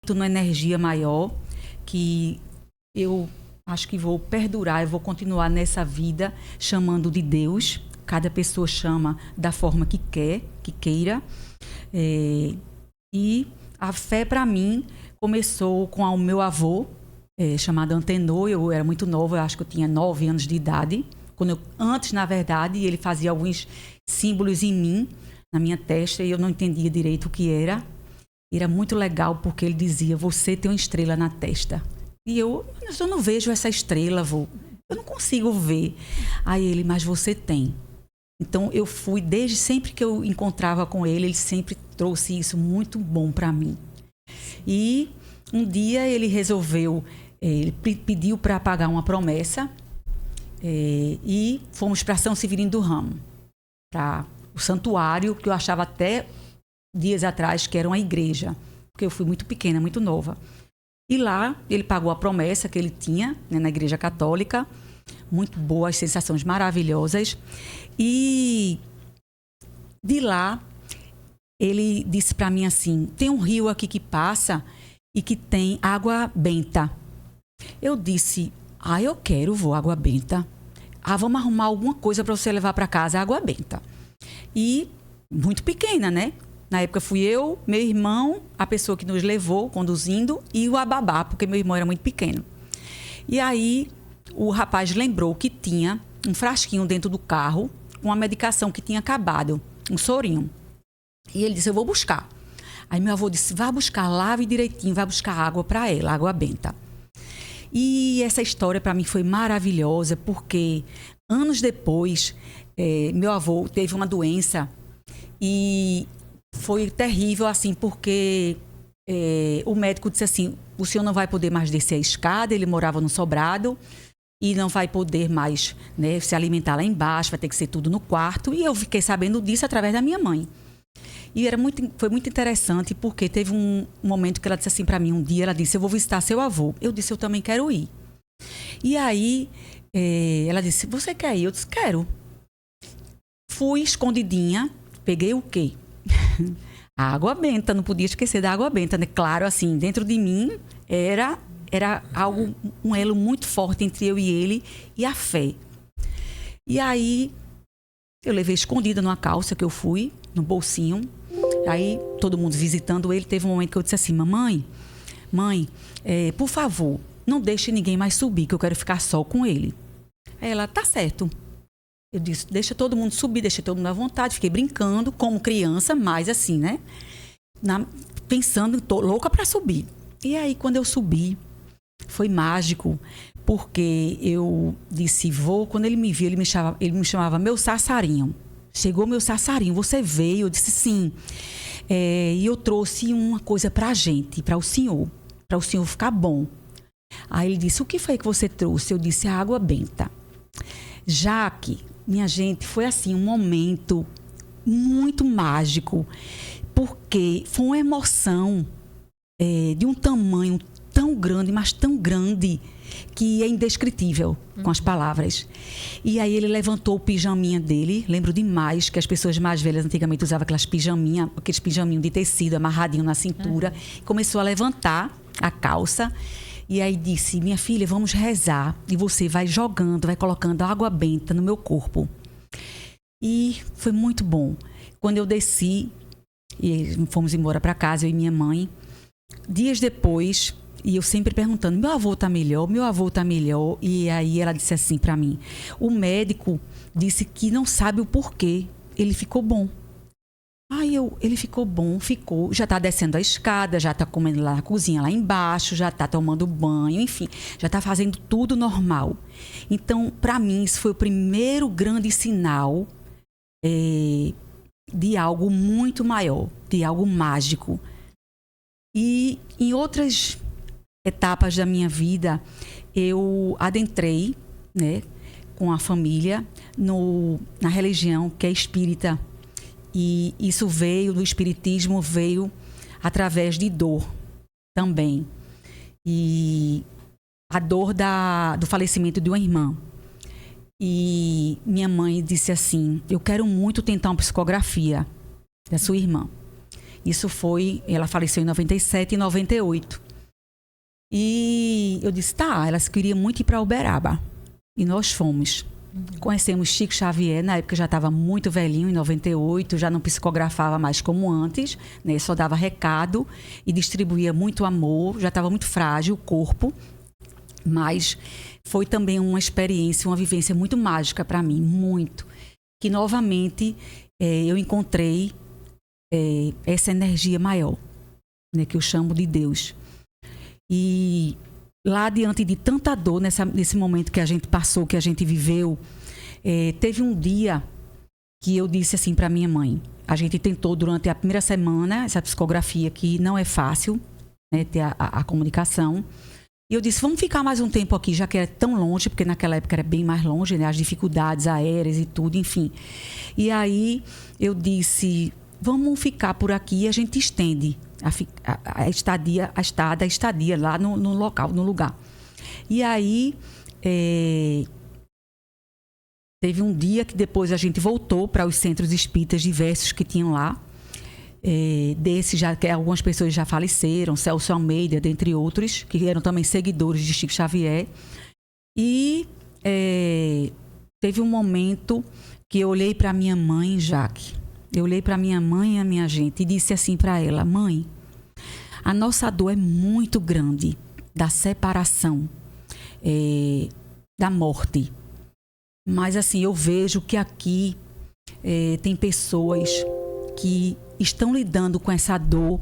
numa energia maior, que eu acho que vou perdurar, eu vou continuar nessa vida chamando de Deus. Cada pessoa chama da forma que quer, que queira. E a fé, para mim, começou com o meu avô, chamado Antenor. Eu era muito nova, eu acho que eu tinha 9 anos de idade. Antes, na verdade, ele fazia alguns símbolos em mim, na minha testa, e eu não entendia direito o que era. Era muito legal, porque ele dizia: você tem uma estrela na testa. E eu não vejo essa estrela, avô. Eu não consigo ver. Aí ele: mas você tem. Então, eu fui, desde sempre que eu encontrava com ele, ele sempre trouxe isso muito bom para mim. E um dia ele resolveu, ele pediu para pagar uma promessa, e fomos para São Severino do Ramo, para o santuário, que eu achava até dias atrás que era uma igreja, porque eu fui muito pequena, muito nova. E lá ele pagou a promessa que ele tinha, né, na igreja católica. Muito boas, sensações maravilhosas. E de lá, ele disse para mim assim: tem um rio aqui que passa e que tem água benta. Eu disse: eu quero, vou, água benta. Vamos arrumar alguma coisa para você levar para casa, água benta. E muito pequena, né? Na época fui eu, meu irmão, a pessoa que nos levou, conduzindo, e o ababá, porque meu irmão era muito pequeno. E aí o rapaz lembrou que tinha um frasquinho dentro do carro com uma medicação que tinha acabado, um sorinho. E ele disse: eu vou buscar. Aí meu avô disse: vá buscar, lave direitinho, vai buscar água para ela, água benta. E essa história para mim foi maravilhosa, porque anos depois, meu avô teve uma doença e foi terrível, assim, porque o médico disse assim: o senhor não vai poder mais descer a escada. Ele morava no sobrado e não vai poder mais, né, se alimentar lá embaixo, vai ter que ser tudo no quarto. E eu fiquei sabendo disso através da minha mãe. E foi muito interessante, porque teve um momento que ela disse assim para mim, um dia ela disse: eu vou visitar seu avô. Eu disse: eu também quero ir. E aí ela disse: você quer ir? Eu disse: quero. Fui escondidinha, peguei o quê? A água benta, não podia esquecer da água benta, né? Claro, assim, dentro de mim era algo, um elo muito forte entre eu e ele, e a fé. E aí eu levei escondida numa calça que eu fui, no bolsinho. Aí todo mundo visitando ele, teve um momento que eu disse assim: mãe, por favor, não deixe ninguém mais subir, que eu quero ficar só com ele. Aí ela: tá certo. Eu disse: deixa todo mundo subir, deixa todo mundo à vontade. Fiquei brincando como criança, mas assim, né? Pensando, tô louca para subir. E aí, quando eu subi, foi mágico, porque eu disse: vou. Quando ele me viu, ele me chamava meu Sassarinho. Chegou meu Sassarinho, você veio? Eu disse: sim. E eu trouxe uma coisa pra gente, para o senhor ficar bom. Aí ele disse: o que foi que você trouxe? Eu disse: a água benta. Jaque, minha gente, foi assim um momento muito mágico, porque foi uma emoção de um tamanho tão grande, mas tão grande, que é indescritível com as palavras. E aí ele levantou o pijaminha dele. Lembro demais que as pessoas mais velhas antigamente usavam aqueles pijaminhos de tecido amarradinho na cintura. Começou a levantar a calça. E aí disse: minha filha, vamos rezar. E você vai jogando, vai colocando água benta no meu corpo. E foi muito bom. Quando eu desci, e fomos embora para casa, eu e minha mãe, dias depois, e eu sempre perguntando: meu avô tá melhor, meu avô tá melhor. E aí ela disse assim para mim: o médico disse que não sabe o porquê, ele ficou bom. Ele ficou bom, já tá descendo a escada, já tá comendo lá na cozinha, lá embaixo, já tá tomando banho, enfim, já tá fazendo tudo normal. Então, para mim, isso foi o primeiro grande sinal de algo muito maior, de algo mágico. E em outras etapas da minha vida, eu adentrei, né, com a família na religião que é espírita. E isso do espiritismo veio através de dor também. E a dor do falecimento de uma irmã. E minha mãe disse assim: eu quero muito tentar uma psicografia da sua irmã. Ela faleceu em 97 e 98. E eu disse, ela queria muito ir para Uberaba. E nós fomos. Conhecemos Chico Xavier, na época já estava muito velhinho, em 98, já não psicografava mais como antes, né? Só dava recado e distribuía muito amor, já estava muito frágil o corpo, mas foi também uma experiência, uma vivência muito mágica para mim, muito. Que novamente eu encontrei essa energia maior, né? Que eu chamo de Deus. E lá diante de tanta dor, nesse momento que a gente passou, que a gente viveu, teve um dia que eu disse assim para minha mãe. A gente tentou durante a primeira semana essa psicografia, que não é fácil, né, ter a comunicação. E eu disse, vamos ficar mais um tempo aqui, já que é tão longe, porque naquela época era bem mais longe, né, as dificuldades aéreas e tudo, enfim. E aí eu disse, vamos ficar por aqui e a gente estende a estadia lá no local, no lugar. E aí teve um dia que depois a gente voltou para os centros espíritas diversos que tinham lá. Desses, que algumas pessoas já faleceram, Celso Almeida, dentre outros, que eram também seguidores de Chico Xavier. E teve um momento que eu olhei para minha mãe, Jaque. Eu olhei para minha mãe e a minha gente e disse assim para ela, mãe, a nossa dor é muito grande da separação, da morte. Mas assim, eu vejo que aqui tem pessoas que estão lidando com essa dor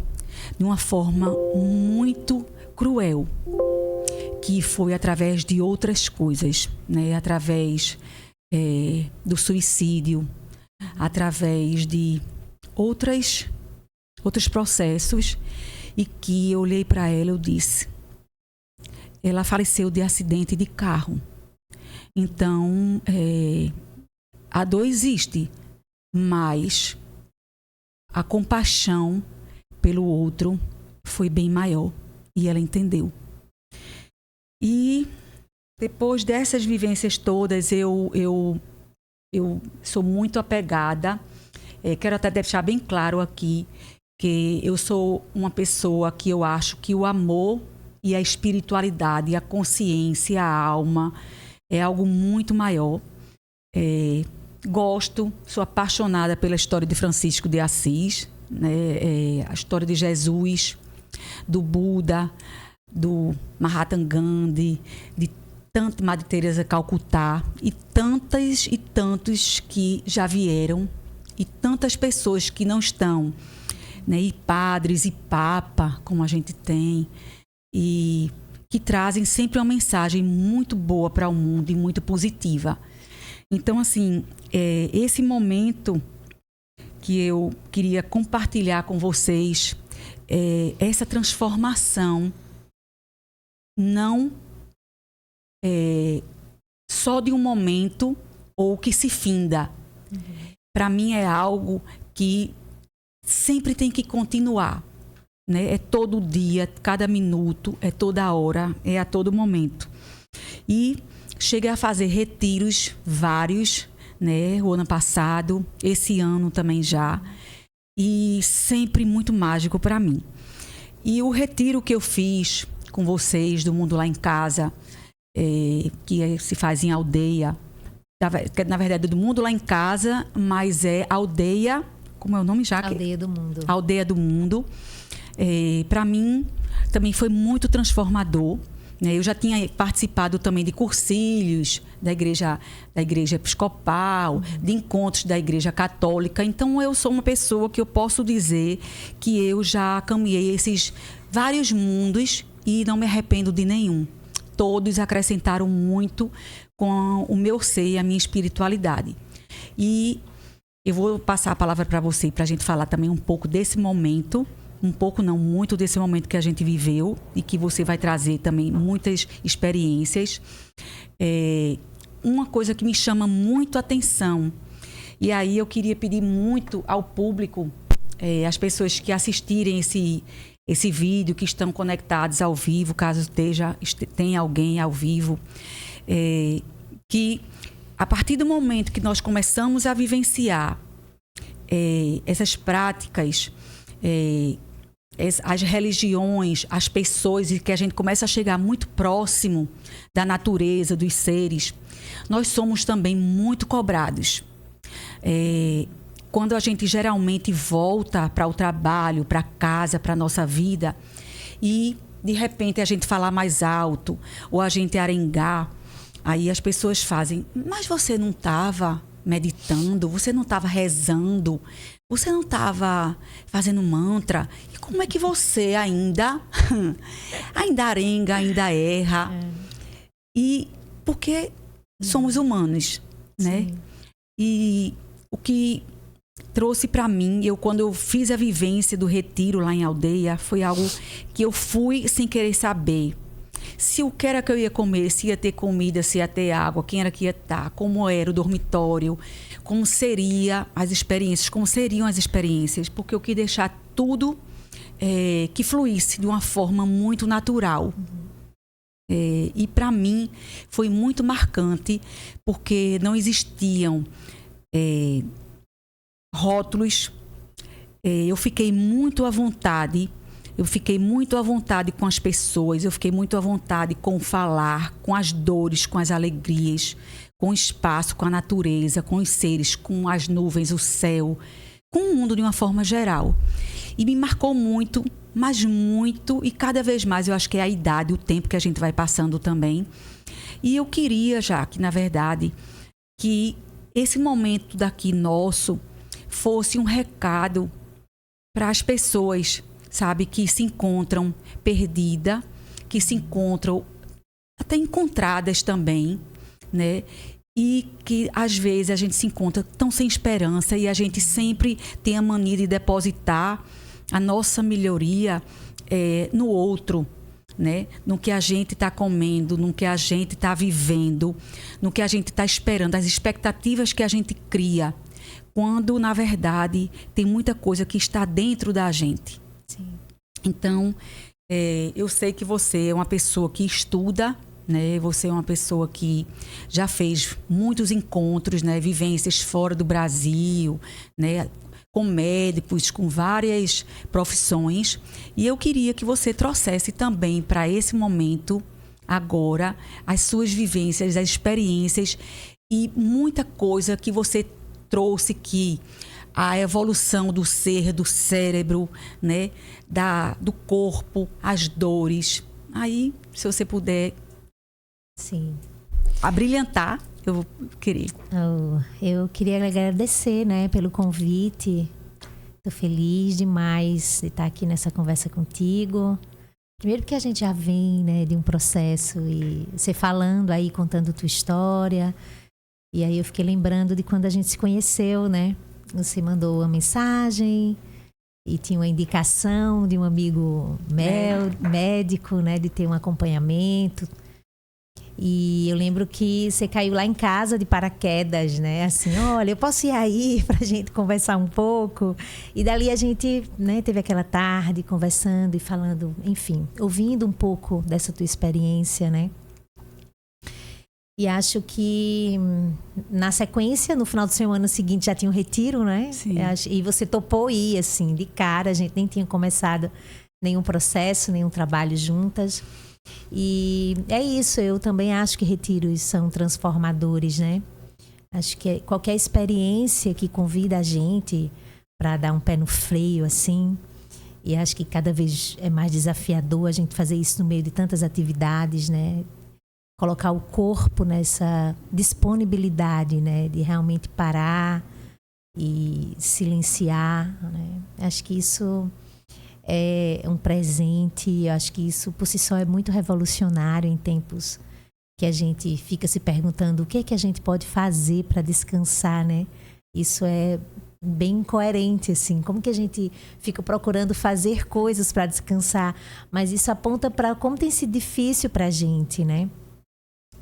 de uma forma muito cruel, que foi através de outras coisas, né? Através do suicídio, através de outros processos, e que eu olhei para ela e eu disse, ela faleceu de acidente de carro. Então, a dor existe, mas a compaixão pelo outro foi bem maior, e ela entendeu. E depois dessas vivências todas, eu sou muito apegada, quero até deixar bem claro aqui, que eu sou uma pessoa que eu acho que o amor e a espiritualidade, a consciência, a alma, é algo muito maior. Sou apaixonada pela história de Francisco de Assis, né? A história de Jesus, do Buda, do Mahatma Gandhi, de Madre Teresa Calcutá, e tantas e tantos que já vieram, e tantas pessoas que não estão, né? E padres e papa, como a gente tem, e que trazem sempre uma mensagem muito boa para o mundo e muito positiva. Então, assim, esse momento que eu queria compartilhar com vocês, essa transformação não só de um momento ou que se finda. Para mim é algo que sempre tem que continuar, né? É todo dia, cada minuto, é toda hora, é a todo momento. E cheguei a fazer retiros vários, né? O ano passado, esse ano também já, e sempre muito mágico para mim. E o retiro que eu fiz com vocês do Mundo Lá em Casa, que se faz em aldeia, na verdade do Mundo Lá em Casa, mas é aldeia, como é o nome, Jaque? Aldeia do Mundo. Aldeia do Mundo. Para mim também foi muito transformador, né? Eu já tinha participado também de cursilhos da igreja episcopal, de encontros da igreja católica. Então eu sou uma pessoa que eu posso dizer que eu já caminhei esses vários mundos e não me arrependo de nenhum. Todos acrescentaram muito com o meu ser e a minha espiritualidade. E eu vou passar a palavra para você, para a gente falar também um pouco desse momento, um pouco não, muito desse momento que a gente viveu e que você vai trazer também muitas experiências. Uma coisa que me chama muito a atenção, e aí eu queria pedir muito ao público, as pessoas que assistirem esse vídeo, que estão conectados ao vivo, caso tenha alguém ao vivo, que a partir do momento que nós começamos a vivenciar essas práticas, as religiões, as pessoas, e que a gente começa a chegar muito próximo da natureza, dos seres, nós somos também muito cobrados. Quando a gente geralmente volta para o trabalho, para casa, para a nossa vida, e de repente a gente falar mais alto, ou a gente arengar, aí as pessoas fazem, mas você não estava meditando, você não estava rezando, você não estava fazendo mantra, e como é que você ainda arenga, ainda erra? E porque somos humanos, né? Sim. E o que trouxe para mim, quando eu fiz a vivência do retiro lá em Aldeia, foi algo que eu fui sem querer saber. Se o que era que eu ia comer, se ia ter comida, se ia ter água, quem era que ia estar, como era o dormitório, como seriam as experiências, porque eu quis deixar tudo que fluísse de uma forma muito natural. E para mim foi muito marcante, porque não existiam rótulos. Eu fiquei muito à vontade. Eu fiquei muito à vontade com as pessoas, eu fiquei muito à vontade com o falar, com as dores, com as alegrias, com o espaço, com a natureza, com os seres, com as nuvens, o céu, com o mundo de uma forma geral. E me marcou muito, mas muito, e cada vez mais eu acho que é a idade, o tempo que a gente vai passando também. E eu queria, já que na verdade, que esse momento daqui nosso fosse um recado para as pessoas, sabe, que se encontram perdidas, que se encontram até encontradas também, né? E que às vezes a gente se encontra tão sem esperança e a gente sempre tem a mania de depositar a nossa melhoria no outro, né? No que a gente está comendo, no que a gente está vivendo, no que a gente está esperando, as expectativas que a gente cria, quando na verdade tem muita coisa que está dentro da gente. Sim. Então, eu sei que você é uma pessoa que estuda, né? Você é uma pessoa que já fez muitos encontros, né? Vivências fora do Brasil, né? Com médicos, com várias profissões. E eu queria que você trouxesse também para esse momento, agora, as suas vivências, as experiências e muita coisa que você trouxe que a evolução do ser, do cérebro, né? Do corpo, as dores. Aí, se você puder Sim. abrilhantar, eu vou querer. Eu queria agradecer, né, pelo convite. Estou feliz demais de estar aqui nessa conversa contigo. Primeiro porque a gente já vem, né, de um processo e você falando aí, contando tua história. E aí eu fiquei lembrando de quando a gente se conheceu, né? Você mandou uma mensagem e tinha uma indicação de um amigo médico, né? De ter um acompanhamento. E eu lembro que você caiu lá em casa de paraquedas, né? Assim, olha, eu posso ir aí pra gente conversar um pouco? E dali a gente, né, teve aquela tarde conversando e falando, enfim, ouvindo um pouco dessa tua experiência, né? E acho que na sequência, no final de semana seguinte, já tinha um retiro, né? Sim. E você topou ir, assim, de cara. A gente nem tinha começado nenhum processo, nenhum trabalho juntas. E é isso, eu também acho que retiros são transformadores, né? Acho que qualquer experiência que convida a gente para dar um pé no freio, assim. E acho que cada vez é mais desafiador a gente fazer isso no meio de tantas atividades, né? Colocar o corpo nessa disponibilidade, né, de realmente parar e silenciar, né? Acho que isso é um presente, acho que isso por si só é muito revolucionário em tempos que a gente fica se perguntando o que é que a gente pode fazer para descansar, né? Isso é bem coerente, assim, como que a gente fica procurando fazer coisas para descansar, mas isso aponta para como tem sido difícil para a gente, né?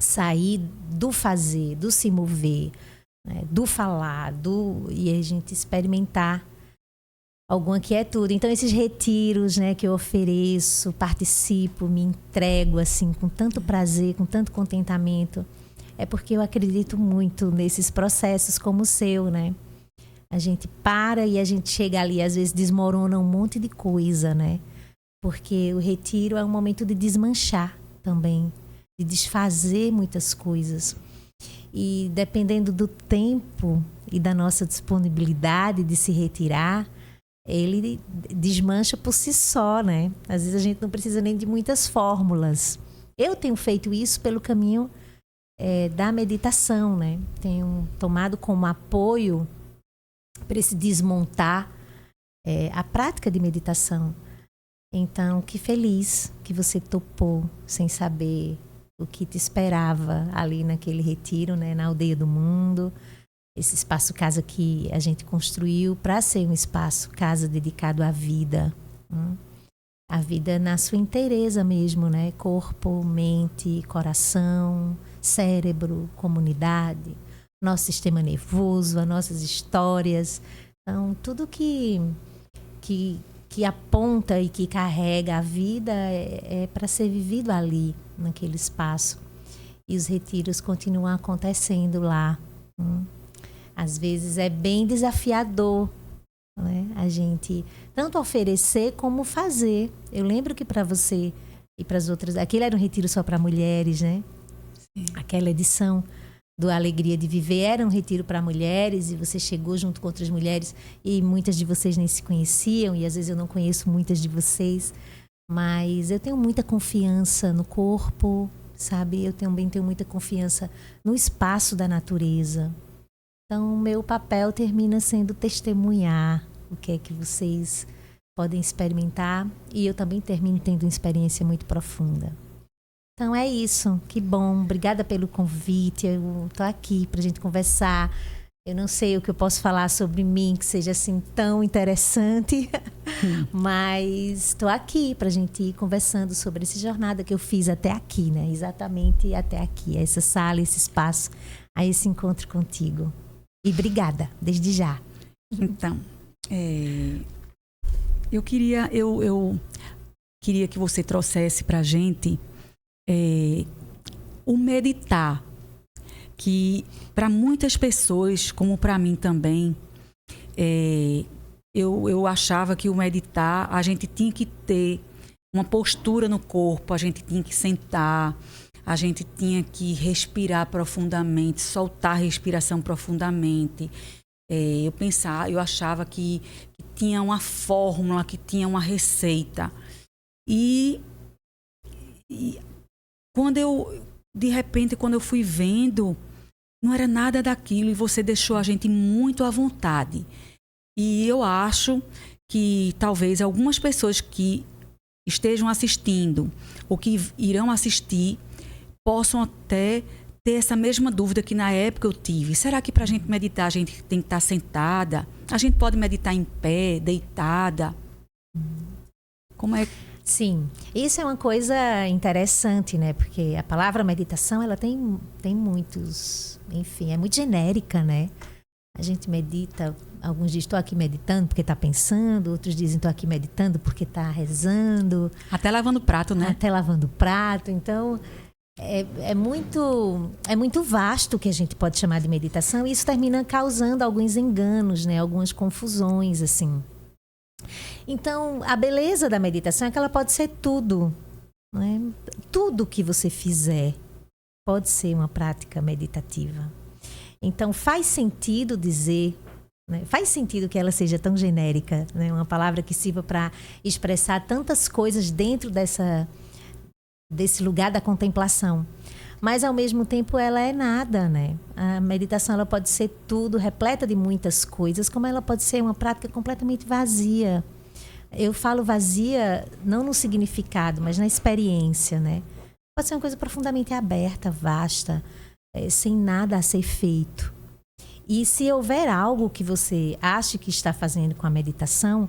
Sair do fazer, do se mover, né? Do falar, e a gente experimentar alguma quietude. Então, esses retiros, né, que eu ofereço, participo, me entrego assim, com tanto prazer, com tanto contentamento, é porque eu acredito muito nesses processos como o seu, né? A gente para e a gente chega ali, às vezes desmorona um monte de coisa, né? Porque o retiro é um momento de desmanchar também, de desfazer muitas coisas. E dependendo do tempo e da nossa disponibilidade de se retirar, ele desmancha por si só, né? Às vezes a gente não precisa nem de muitas fórmulas. Eu tenho feito isso pelo caminho da meditação, né? Tenho tomado como apoio para esse desmontar a prática de meditação. Então, que feliz que você topou sem saber o que te esperava ali naquele retiro, né? Na Aldeia do Mundo. Esse espaço casa que a gente construiu para ser um espaço casa dedicado à vida. A vida na sua inteireza mesmo, né? Corpo, mente, coração, cérebro, comunidade, nosso sistema nervoso, as nossas histórias. Então, tudo que aponta e que carrega a vida é para ser vivido ali, naquele espaço. E os retiros continuam acontecendo lá. Às vezes é bem desafiador, né? A gente tanto oferecer como fazer. Eu lembro que para você e para as outras... Aquele era um retiro só para mulheres, né? Sim. Aquela edição do Alegria de Viver era um retiro para mulheres e você chegou junto com outras mulheres e muitas de vocês nem se conheciam e às vezes eu não conheço muitas de vocês, mas eu tenho muita confiança no corpo, sabe? Eu também tenho muita confiança no espaço da natureza. Então, o meu papel termina sendo testemunhar o que é que vocês podem experimentar e eu também termino tendo uma experiência muito profunda. Então é isso, que bom, obrigada pelo convite, eu estou aqui para a gente conversar. Eu não sei o que eu posso falar sobre mim que seja assim tão interessante, mas estou aqui para a gente ir conversando sobre essa jornada que eu fiz até aqui, né? Exatamente até aqui, essa sala, esse espaço, a esse encontro contigo. E obrigada, desde já. Então, eu queria que você trouxesse para a gente o meditar, que para muitas pessoas, como para mim também, eu achava que o meditar, a gente tinha que ter uma postura no corpo, a gente tinha que sentar, a gente tinha que respirar profundamente, soltar a respiração profundamente. Eu achava que tinha uma fórmula, que tinha uma receita. E de repente, quando eu fui vendo, não era nada daquilo e você deixou a gente muito à vontade. E eu acho que talvez algumas pessoas que estejam assistindo ou que irão assistir possam até ter essa mesma dúvida que na época eu tive. Será que para a gente meditar a gente tem que estar sentada? A gente pode meditar em pé, deitada? Como é? Sim, isso é uma coisa interessante, né? Porque a palavra meditação, ela tem muitos... Enfim, é muito genérica, né? A gente medita, alguns dizem, estou aqui meditando porque está pensando, outros dizem, estou aqui meditando porque está rezando. Até lavando prato, né? Até lavando prato. Então, é muito vasto o que a gente pode chamar de meditação e isso termina causando alguns enganos, né? Algumas confusões, assim. Então, a beleza da meditação é que ela pode ser tudo, né? Tudo que você fizer pode ser uma prática meditativa. Então, faz sentido dizer, né? Faz sentido que ela seja tão genérica, né? Uma palavra que sirva para expressar tantas coisas dentro desse lugar da contemplação. Mas, ao mesmo tempo, ela é nada, né? A meditação ela pode ser tudo, repleta de muitas coisas, como ela pode ser uma prática completamente vazia. Eu falo vazia não no significado, mas na experiência, né? Pode ser uma coisa profundamente aberta, vasta, sem nada a ser feito. E se houver algo que você acha que está fazendo com a meditação,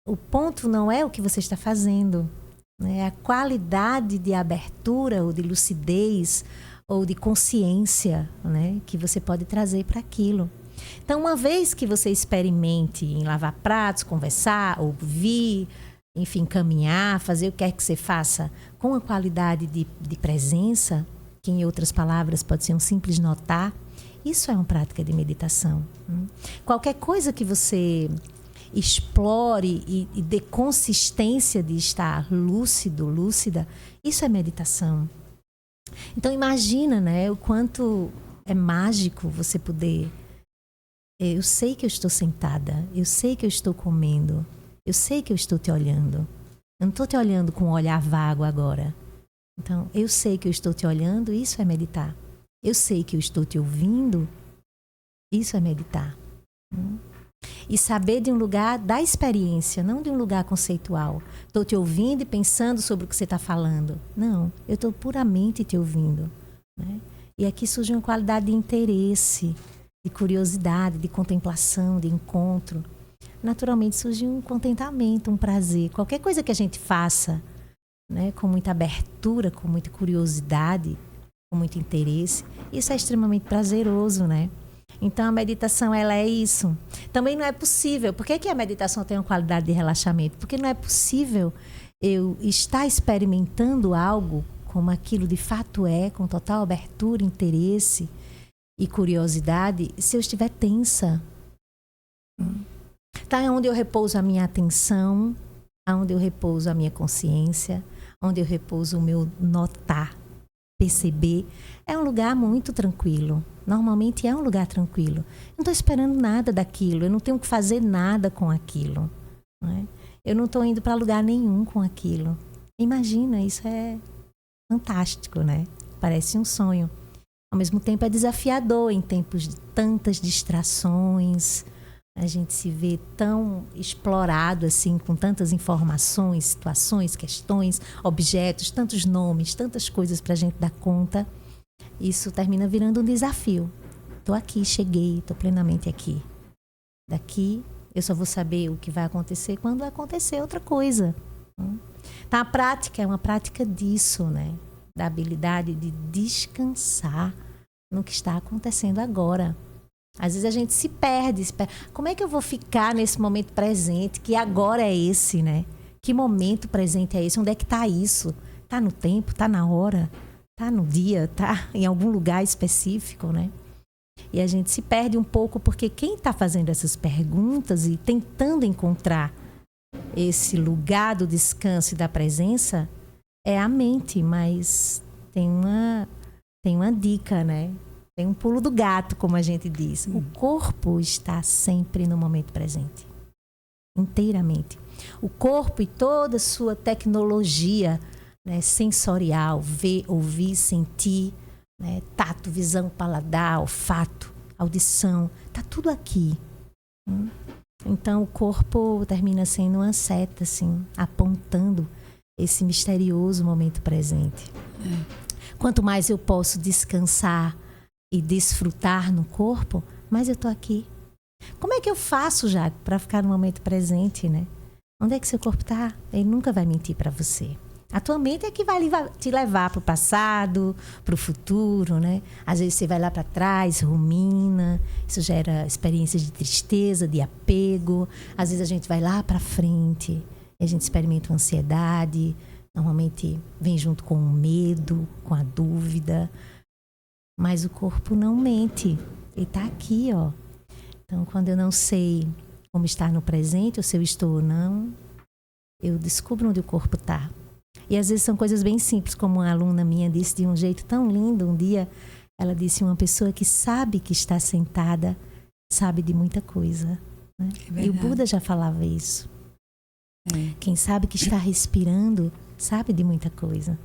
o ponto não é o que você está fazendo, é a qualidade de abertura ou de lucidez ou de consciência, né, que você pode trazer para aquilo. Então, uma vez que você experimente em lavar pratos, conversar, ouvir, enfim, caminhar, fazer o que quer que você faça com a qualidade de presença, que em outras palavras pode ser um simples notar, Isso é uma prática de meditação. Qualquer coisa que você explore e dê consistência de estar lúcido, lúcida, isso é meditação. Então imagina, né, o quanto é mágico você poder... Eu sei que eu estou sentada, eu sei que eu estou comendo, eu sei que eu estou te olhando. Eu não estou te olhando com um olhar vago agora. Então, eu sei que eu estou te olhando, isso é meditar. Eu sei que eu estou te ouvindo, isso é meditar. E saber de um lugar da experiência, não de um lugar conceitual. Estou te ouvindo e pensando sobre o que você está falando. Não, eu estou puramente te ouvindo. Né? E aqui surge uma qualidade de interesse, de curiosidade, de contemplação, de encontro. Naturalmente surge um contentamento, um prazer. Qualquer coisa que a gente faça, né, com muita abertura, com muita curiosidade, com muito interesse, isso é extremamente prazeroso, né? Então a meditação, ela é isso. Também não é possível. Por que a meditação tem uma qualidade de relaxamento? Porque não é possível eu estar experimentando algo como aquilo de fato é, com total abertura, interesse e curiosidade, se eu estiver tensa. Tá onde eu repouso a minha atenção, onde eu repouso a minha consciência, onde eu repouso o meu notar, perceber. É um lugar muito tranquilo. Normalmente é um lugar tranquilo. Eu não estou esperando nada daquilo. Eu não tenho que fazer nada com aquilo. Né? Eu não estou indo para lugar nenhum com aquilo. Imagina, isso é fantástico, né? Parece um sonho. Ao mesmo tempo é desafiador em tempos de tantas distrações. A gente se vê tão explorado assim, com tantas informações, situações, questões, objetos, tantos nomes, tantas coisas para a gente dar conta. Isso termina virando um desafio. Estou aqui, cheguei, estou plenamente aqui. Daqui eu só vou saber o que vai acontecer quando acontecer outra coisa. Então a prática é uma prática disso, né? Da habilidade de descansar no que está acontecendo agora. Às vezes a gente se perde. Como é que eu vou ficar nesse momento presente, que agora é esse, né? Que momento presente é esse? Onde é que está isso? Está no tempo? Está na hora? Está no dia? Está em algum lugar específico, né? E a gente se perde um pouco porque quem está fazendo essas perguntas e tentando encontrar esse lugar do descanso e da presença é a mente, mas tem uma dica, né? Tem um pulo do gato, como a gente diz. O corpo está sempre no momento presente. Inteiramente. O corpo e toda a sua tecnologia, né, sensorial, ver, ouvir, sentir, né, tato, visão, paladar, olfato, audição, está tudo aqui. Então o corpo termina sendo uma seta, assim, apontando esse misterioso momento presente. Quanto mais eu posso descansar e desfrutar no corpo, mas eu estou aqui. Como é que eu faço, Jaco, para ficar no momento presente, né? Onde é que seu corpo está? Ele nunca vai mentir para você. A tua mente é que vai te levar para o passado, para o futuro, né? Às vezes você vai lá para trás, rumina, isso gera experiências de tristeza, de apego. Às vezes a gente vai lá para frente, a gente experimenta uma ansiedade, normalmente vem junto com o medo, com a dúvida. Mas o corpo não mente. Ele está aqui, ó. Então, quando eu não sei como estar no presente, ou se eu estou ou não, eu descubro onde o corpo está. E às vezes são coisas bem simples, como uma aluna minha disse de um jeito tão lindo. Um dia, ela disse, uma pessoa que sabe que está sentada, sabe de muita coisa. Né? E o Buda já falava isso. Quem sabe que está respirando, sabe de muita coisa.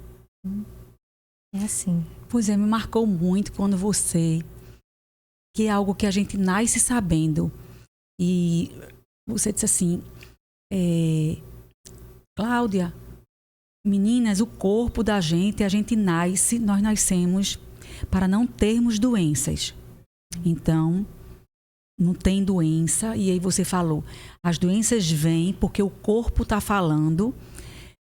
É assim. Pois é, me marcou muito quando você, que é algo que a gente nasce sabendo, e você disse assim, Cláudia, meninas, o corpo da gente, a gente nasce, nós nascemos para não termos doenças. Então, não tem doença. E aí você falou, as doenças vêm porque o corpo está falando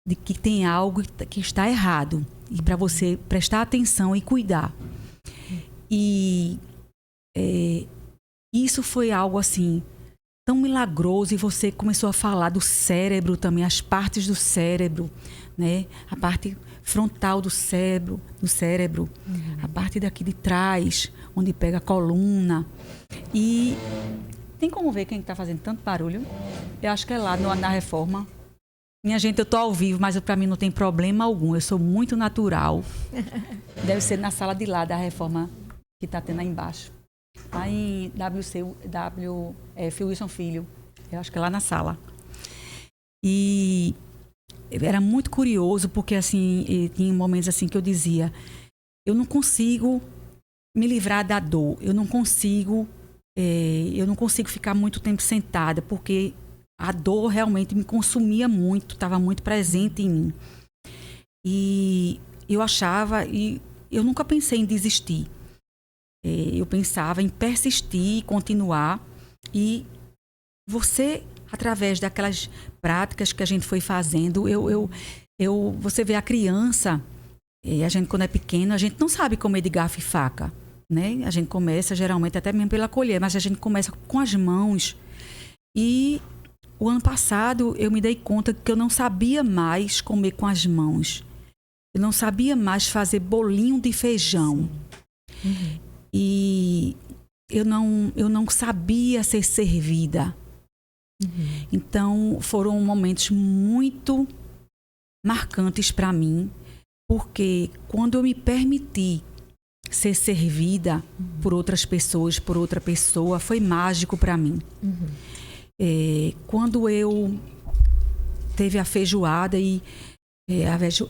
de que tem algo que está errado. E para você prestar atenção e cuidar. E isso foi algo assim tão milagroso, e você começou a falar do cérebro também, as partes do cérebro, né? A parte frontal do cérebro, a parte daqui de trás, onde pega a coluna. E tem como ver quem está fazendo tanto barulho? Eu acho que é lá na Reforma. Minha gente, eu tô ao vivo, mas para mim não tem problema algum. Eu sou muito natural. Deve ser na sala de lá da Reforma que está tendo aí embaixo. Lá em WF Wilson Filho. Eu acho que é lá na sala. E era muito curioso, porque assim, tinha momentos assim que eu dizia, eu não consigo me livrar da dor. Eu não consigo ficar muito tempo sentada, porque a dor realmente me consumia muito, estava muito presente em mim. E eu achava, e eu nunca pensei em desistir. Eu pensava em persistir, continuar. E você, através daquelas práticas que a gente foi fazendo, você vê a criança, a gente quando é pequeno, a gente não sabe comer de garfo e faca, né? A gente começa geralmente até mesmo pela colher, mas a gente começa com as mãos. E o ano passado eu me dei conta que eu não sabia mais comer com as mãos. Eu não sabia mais fazer bolinho de feijão. Uhum. E eu não sabia ser servida. Uhum. Então foram momentos muito marcantes para mim, porque quando eu me permiti ser servida por outras pessoas, por outra pessoa, foi mágico para mim. Uhum. Quando eu teve a feijoada, e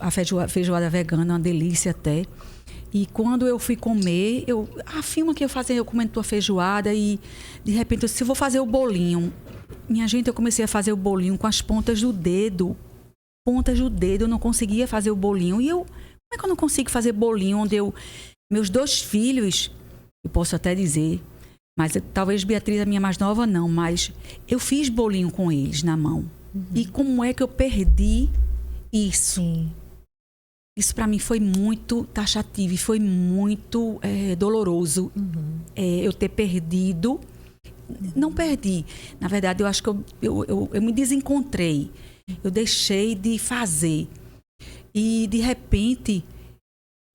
a feijoada vegana, uma delícia até, e quando eu fui comer, filma que eu comendo tua feijoada, e de repente eu disse, eu vou fazer o bolinho. Minha gente, eu comecei a fazer o bolinho com as pontas do dedo, eu não conseguia fazer o bolinho. E como é que eu não consigo fazer bolinho onde meus 2 filhos, eu posso até dizer, mas talvez Beatriz, a minha mais nova, não, mas eu fiz bolinho com eles na mão. Uhum. E como é que eu perdi isso? Sim. Isso para mim foi muito taxativo e foi muito doloroso. Uhum. Eu ter perdido. Não perdi. Na verdade, eu acho que eu me desencontrei. Eu deixei de fazer. E, de repente,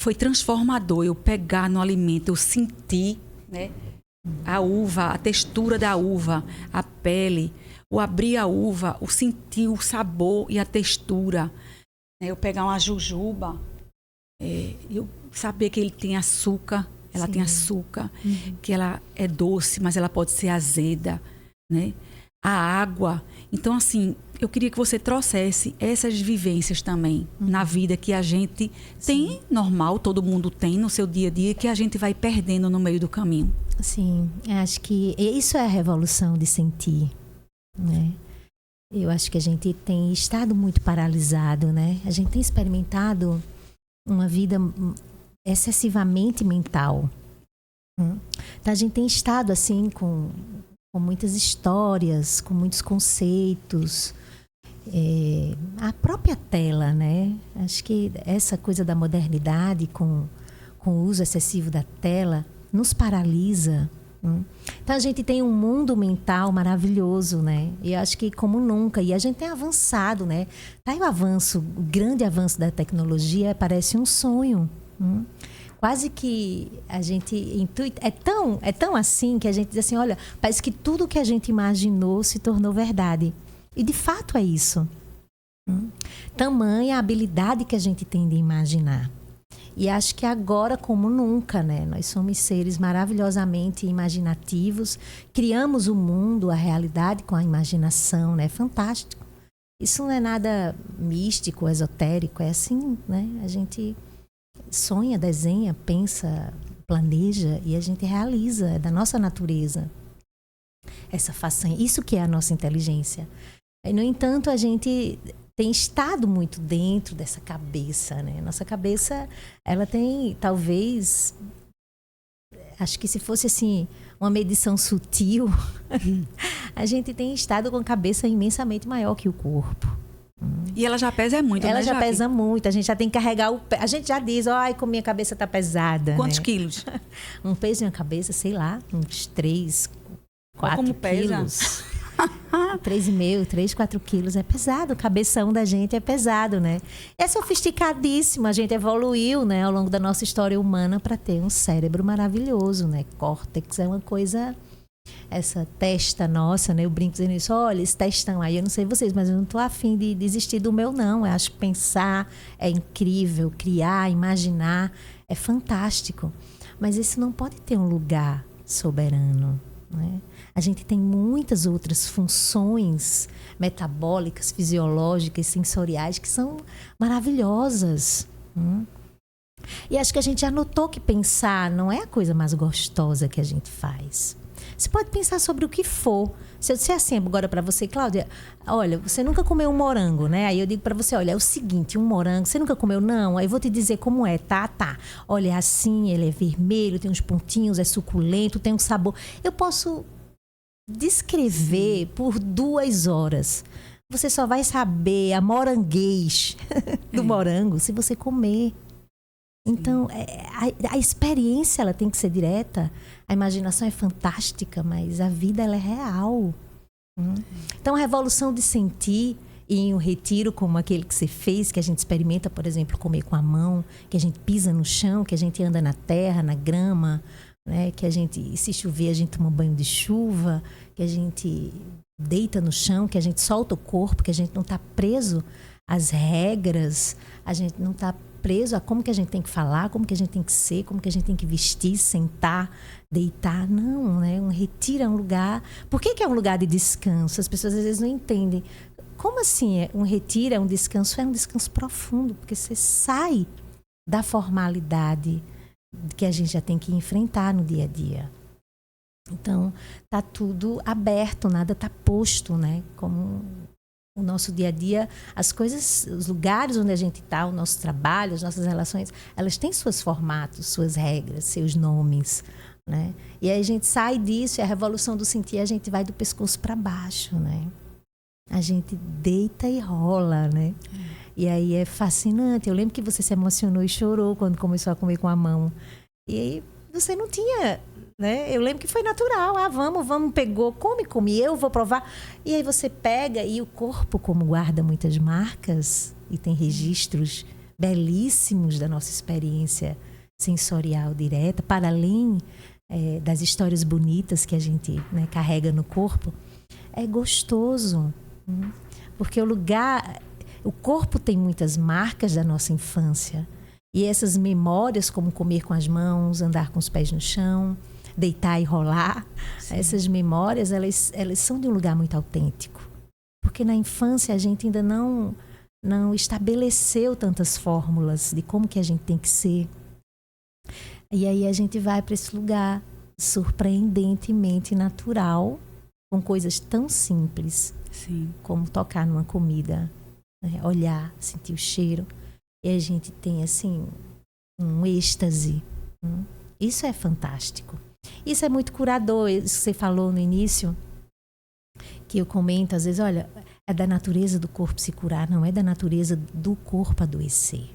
foi transformador. Eu pegar no alimento, eu senti, né? A uva, a textura da uva, a pele, o abrir a uva, o sentir o sabor e a textura. Eu pegar uma jujuba, eu saber que ele tem açúcar, ela Sim. tem açúcar, que ela é doce, mas ela pode ser azeda, né? A água. Então, assim, eu queria que você trouxesse essas vivências também na vida que a gente tem, normal, todo mundo tem no seu dia a dia, que a gente vai perdendo no meio do caminho. Sim, acho que isso é a revolução de sentir, né? Eu acho que a gente tem estado muito paralisado, né? A gente tem experimentado uma vida excessivamente mental. Então, a gente tem estado assim com muitas histórias, com muitos conceitos. A própria tela, né? Acho que essa coisa da modernidade com o uso excessivo da tela nos paralisa. Então a gente tem um mundo mental maravilhoso, né? E acho que como nunca. E a gente tem avançado, né? Tá aí o grande avanço da tecnologia, parece um sonho. Quase que a gente intui. É tão assim que a gente diz assim, olha, parece que tudo que a gente imaginou se tornou verdade. E de fato é isso. Tamanha a habilidade que a gente tem de imaginar. E acho que agora, como nunca, né? Nós somos seres maravilhosamente imaginativos. Criamos o mundo, a realidade com a imaginação, né? Fantástico. Isso não é nada místico, esotérico. É assim, né? A gente sonha, desenha, pensa, planeja e a gente realiza. É da nossa natureza essa façanha. Isso que é a nossa inteligência. E, no entanto, a gente tem estado muito dentro dessa cabeça, né? Nossa cabeça, ela tem, talvez, acho que se fosse assim, uma medição sutil, a gente tem estado com a cabeça imensamente maior que o corpo. E ela já pesa muito, ela né, já pesa muito, a gente já tem que carregar a gente já diz, ai, como minha cabeça tá pesada. Quantos né? quilos? Um peso em uma cabeça, sei lá, uns 3, 4 como quilos. 3,5, 3, 4 quilos é pesado. O cabeção da gente é pesado, né? É sofisticadíssimo. A gente evoluiu, né, ao longo da nossa história humana para ter um cérebro maravilhoso, né? Córtex é uma coisa... Essa testa nossa, né? Eu brinco dizendo isso. Olha, esse testão aí, eu não sei vocês, mas eu não tô afim de desistir do meu, não. Eu acho que pensar é incrível, criar, imaginar é fantástico. Mas isso não pode ter um lugar soberano, né? A gente tem muitas outras funções metabólicas, fisiológicas, sensoriais que são maravilhosas. E acho que a gente já notou que pensar não é a coisa mais gostosa que a gente faz. Você pode pensar sobre o que for. Se eu disser assim agora para você, Cláudia, olha, você nunca comeu um morango, né? Aí eu digo para você, olha, é o seguinte, um morango, você nunca comeu? Não. Aí eu vou te dizer como é, tá? Olha, é assim, ele é vermelho, tem uns pontinhos, é suculento, tem um sabor. Eu posso descrever por 2 horas. Você só vai saber a moranguez do morango se você comer. Então, a experiência ela tem que ser direta. A imaginação é fantástica, mas a vida ela é real. Então, a revolução de sentir em um retiro como aquele que você fez, que a gente experimenta, por exemplo, comer com a mão, que a gente pisa no chão, que a gente anda na terra, na grama, né? Que a gente, se chover, a gente toma banho de chuva, que a gente deita no chão, que a gente solta o corpo, que a gente não está preso às regras, a gente não está preso a como que a gente tem que falar, como que a gente tem que ser, como que a gente tem que vestir, sentar, deitar. Não, né? Um retiro é um lugar... Por que é um lugar de descanso? As pessoas às vezes não entendem. Como assim um retiro é um descanso? É um descanso profundo, porque você sai da formalidade que a gente já tem que enfrentar no dia a dia. Então, tá tudo aberto, nada tá posto, né? Como... O nosso dia a dia, as coisas, os lugares onde a gente está, o nosso trabalho, as nossas relações, elas têm seus formatos, suas regras, seus nomes, né? E aí a gente sai disso e a revolução do sentir, a gente vai do pescoço para baixo, né? A gente deita e rola, né? E aí é fascinante. Eu lembro que você se emocionou e chorou quando começou a comer com a mão. E aí você não tinha... Né? Eu lembro que foi natural. Vamos, pegou, come, eu vou provar. E aí você pega e o corpo, como guarda muitas marcas e tem registros belíssimos da nossa experiência sensorial direta, para além das histórias bonitas que a gente, né, carrega no corpo, é gostoso. Porque o corpo tem muitas marcas da nossa infância. E essas memórias, como comer com as mãos, andar com os pés no chão, deitar e rolar, sim, essas memórias, elas são de um lugar muito autêntico. Porque na infância a gente ainda não estabeleceu tantas fórmulas de como que a gente tem que ser. E aí a gente vai para esse lugar surpreendentemente natural, com coisas tão simples, sim, como tocar numa comida, né? Olhar, sentir o cheiro. E a gente tem, assim, um êxtase. Isso é fantástico. Isso é muito curador. Isso que você falou no início, que eu comento às vezes, olha, é da natureza do corpo se curar, não é da natureza do corpo adoecer.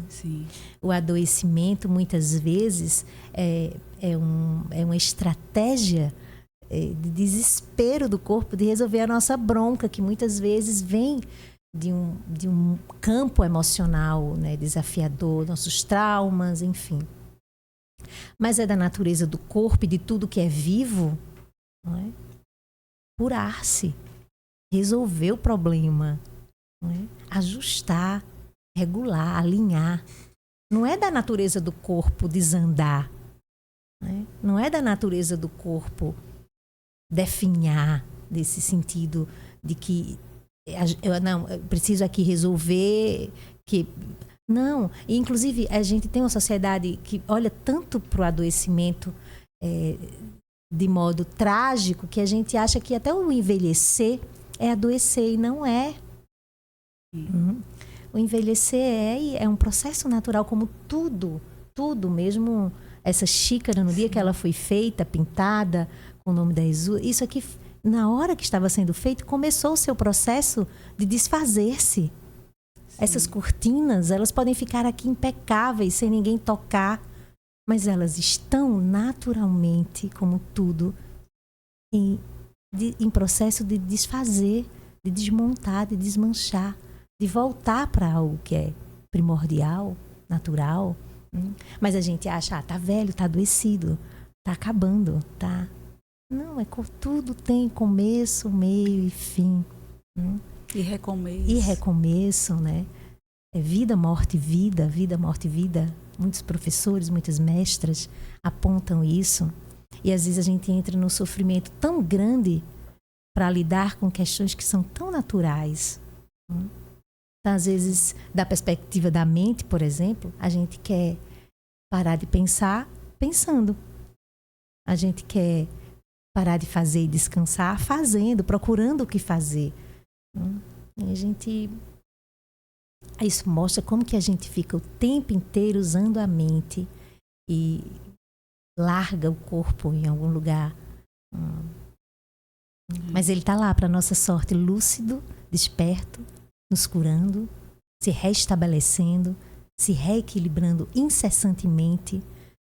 Sim. O adoecimento, muitas vezes, é uma estratégia de desespero do corpo de resolver a nossa bronca, que muitas vezes vem de um campo emocional, né, desafiador, nossos traumas, enfim. Mas é da natureza do corpo e de tudo que é vivo, não é? Curar-se, resolver o problema, não é? Ajustar, regular, alinhar. Não é da natureza do corpo desandar, não é? Não é da natureza do corpo definhar, desse sentido de que eu preciso aqui resolver, que não. E, inclusive, a gente tem uma sociedade que olha tanto para o adoecimento de modo trágico, que a gente acha que até o envelhecer é adoecer, e não é. O envelhecer é um processo natural, como tudo, mesmo essa xícara, no dia que ela foi feita, pintada, com o nome da Jesus, isso aqui, na hora que estava sendo feito, começou o seu processo de desfazer-se. Essas cortinas, elas podem ficar aqui impecáveis, sem ninguém tocar, mas elas estão naturalmente, como tudo, em processo de desfazer, de desmontar, de desmanchar, de voltar para algo que é primordial, natural. Mas a gente acha, tá velho, tá adoecido, tá acabando, tá... Não, tudo tem começo, meio e fim. E recomeço. E recomeço, né? É vida, morte, vida, vida, morte, vida. Muitos professores, muitas mestras apontam isso. E às vezes a gente entra num sofrimento tão grande para lidar com questões que são tão naturais. Então, às vezes, da perspectiva da mente, por exemplo, a gente quer parar de pensar pensando. A gente quer parar de fazer e descansar fazendo, procurando o que fazer. E a gente... Isso mostra como que a gente fica o tempo inteiro usando a mente e larga o corpo em algum lugar. Mas ele está lá, para nossa sorte, lúcido, desperto, nos curando, se restabelecendo, se reequilibrando incessantemente.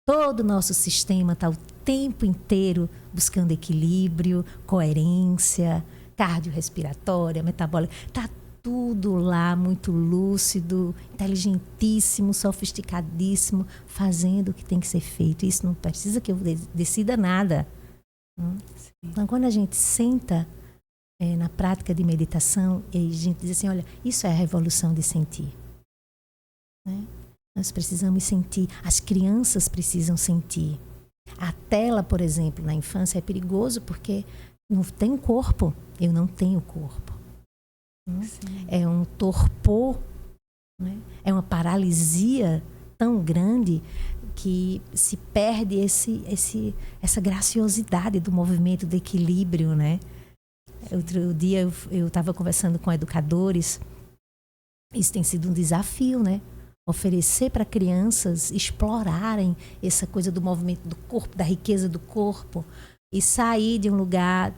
Todo o nosso sistema está o tempo inteiro buscando equilíbrio, coerência, cardiorrespiratória, metabólica. Está tudo lá muito lúcido, inteligentíssimo, sofisticadíssimo, fazendo o que tem que ser feito. Isso não precisa que eu decida nada. Então, quando a gente senta na prática de meditação, e a gente diz assim, olha, isso é a revolução de sentir. Né? Nós precisamos sentir, as crianças precisam sentir. A tela, por exemplo, na infância é perigoso porque não tem corpo, eu não tenho corpo. É um torpor, né? É uma paralisia tão grande que se perde essa graciosidade do movimento, do equilíbrio, né? Outro dia eu estava conversando com educadores, isso tem sido um desafio, né? Oferecer para crianças explorarem essa coisa do movimento do corpo, da riqueza do corpo, e sair de um lugar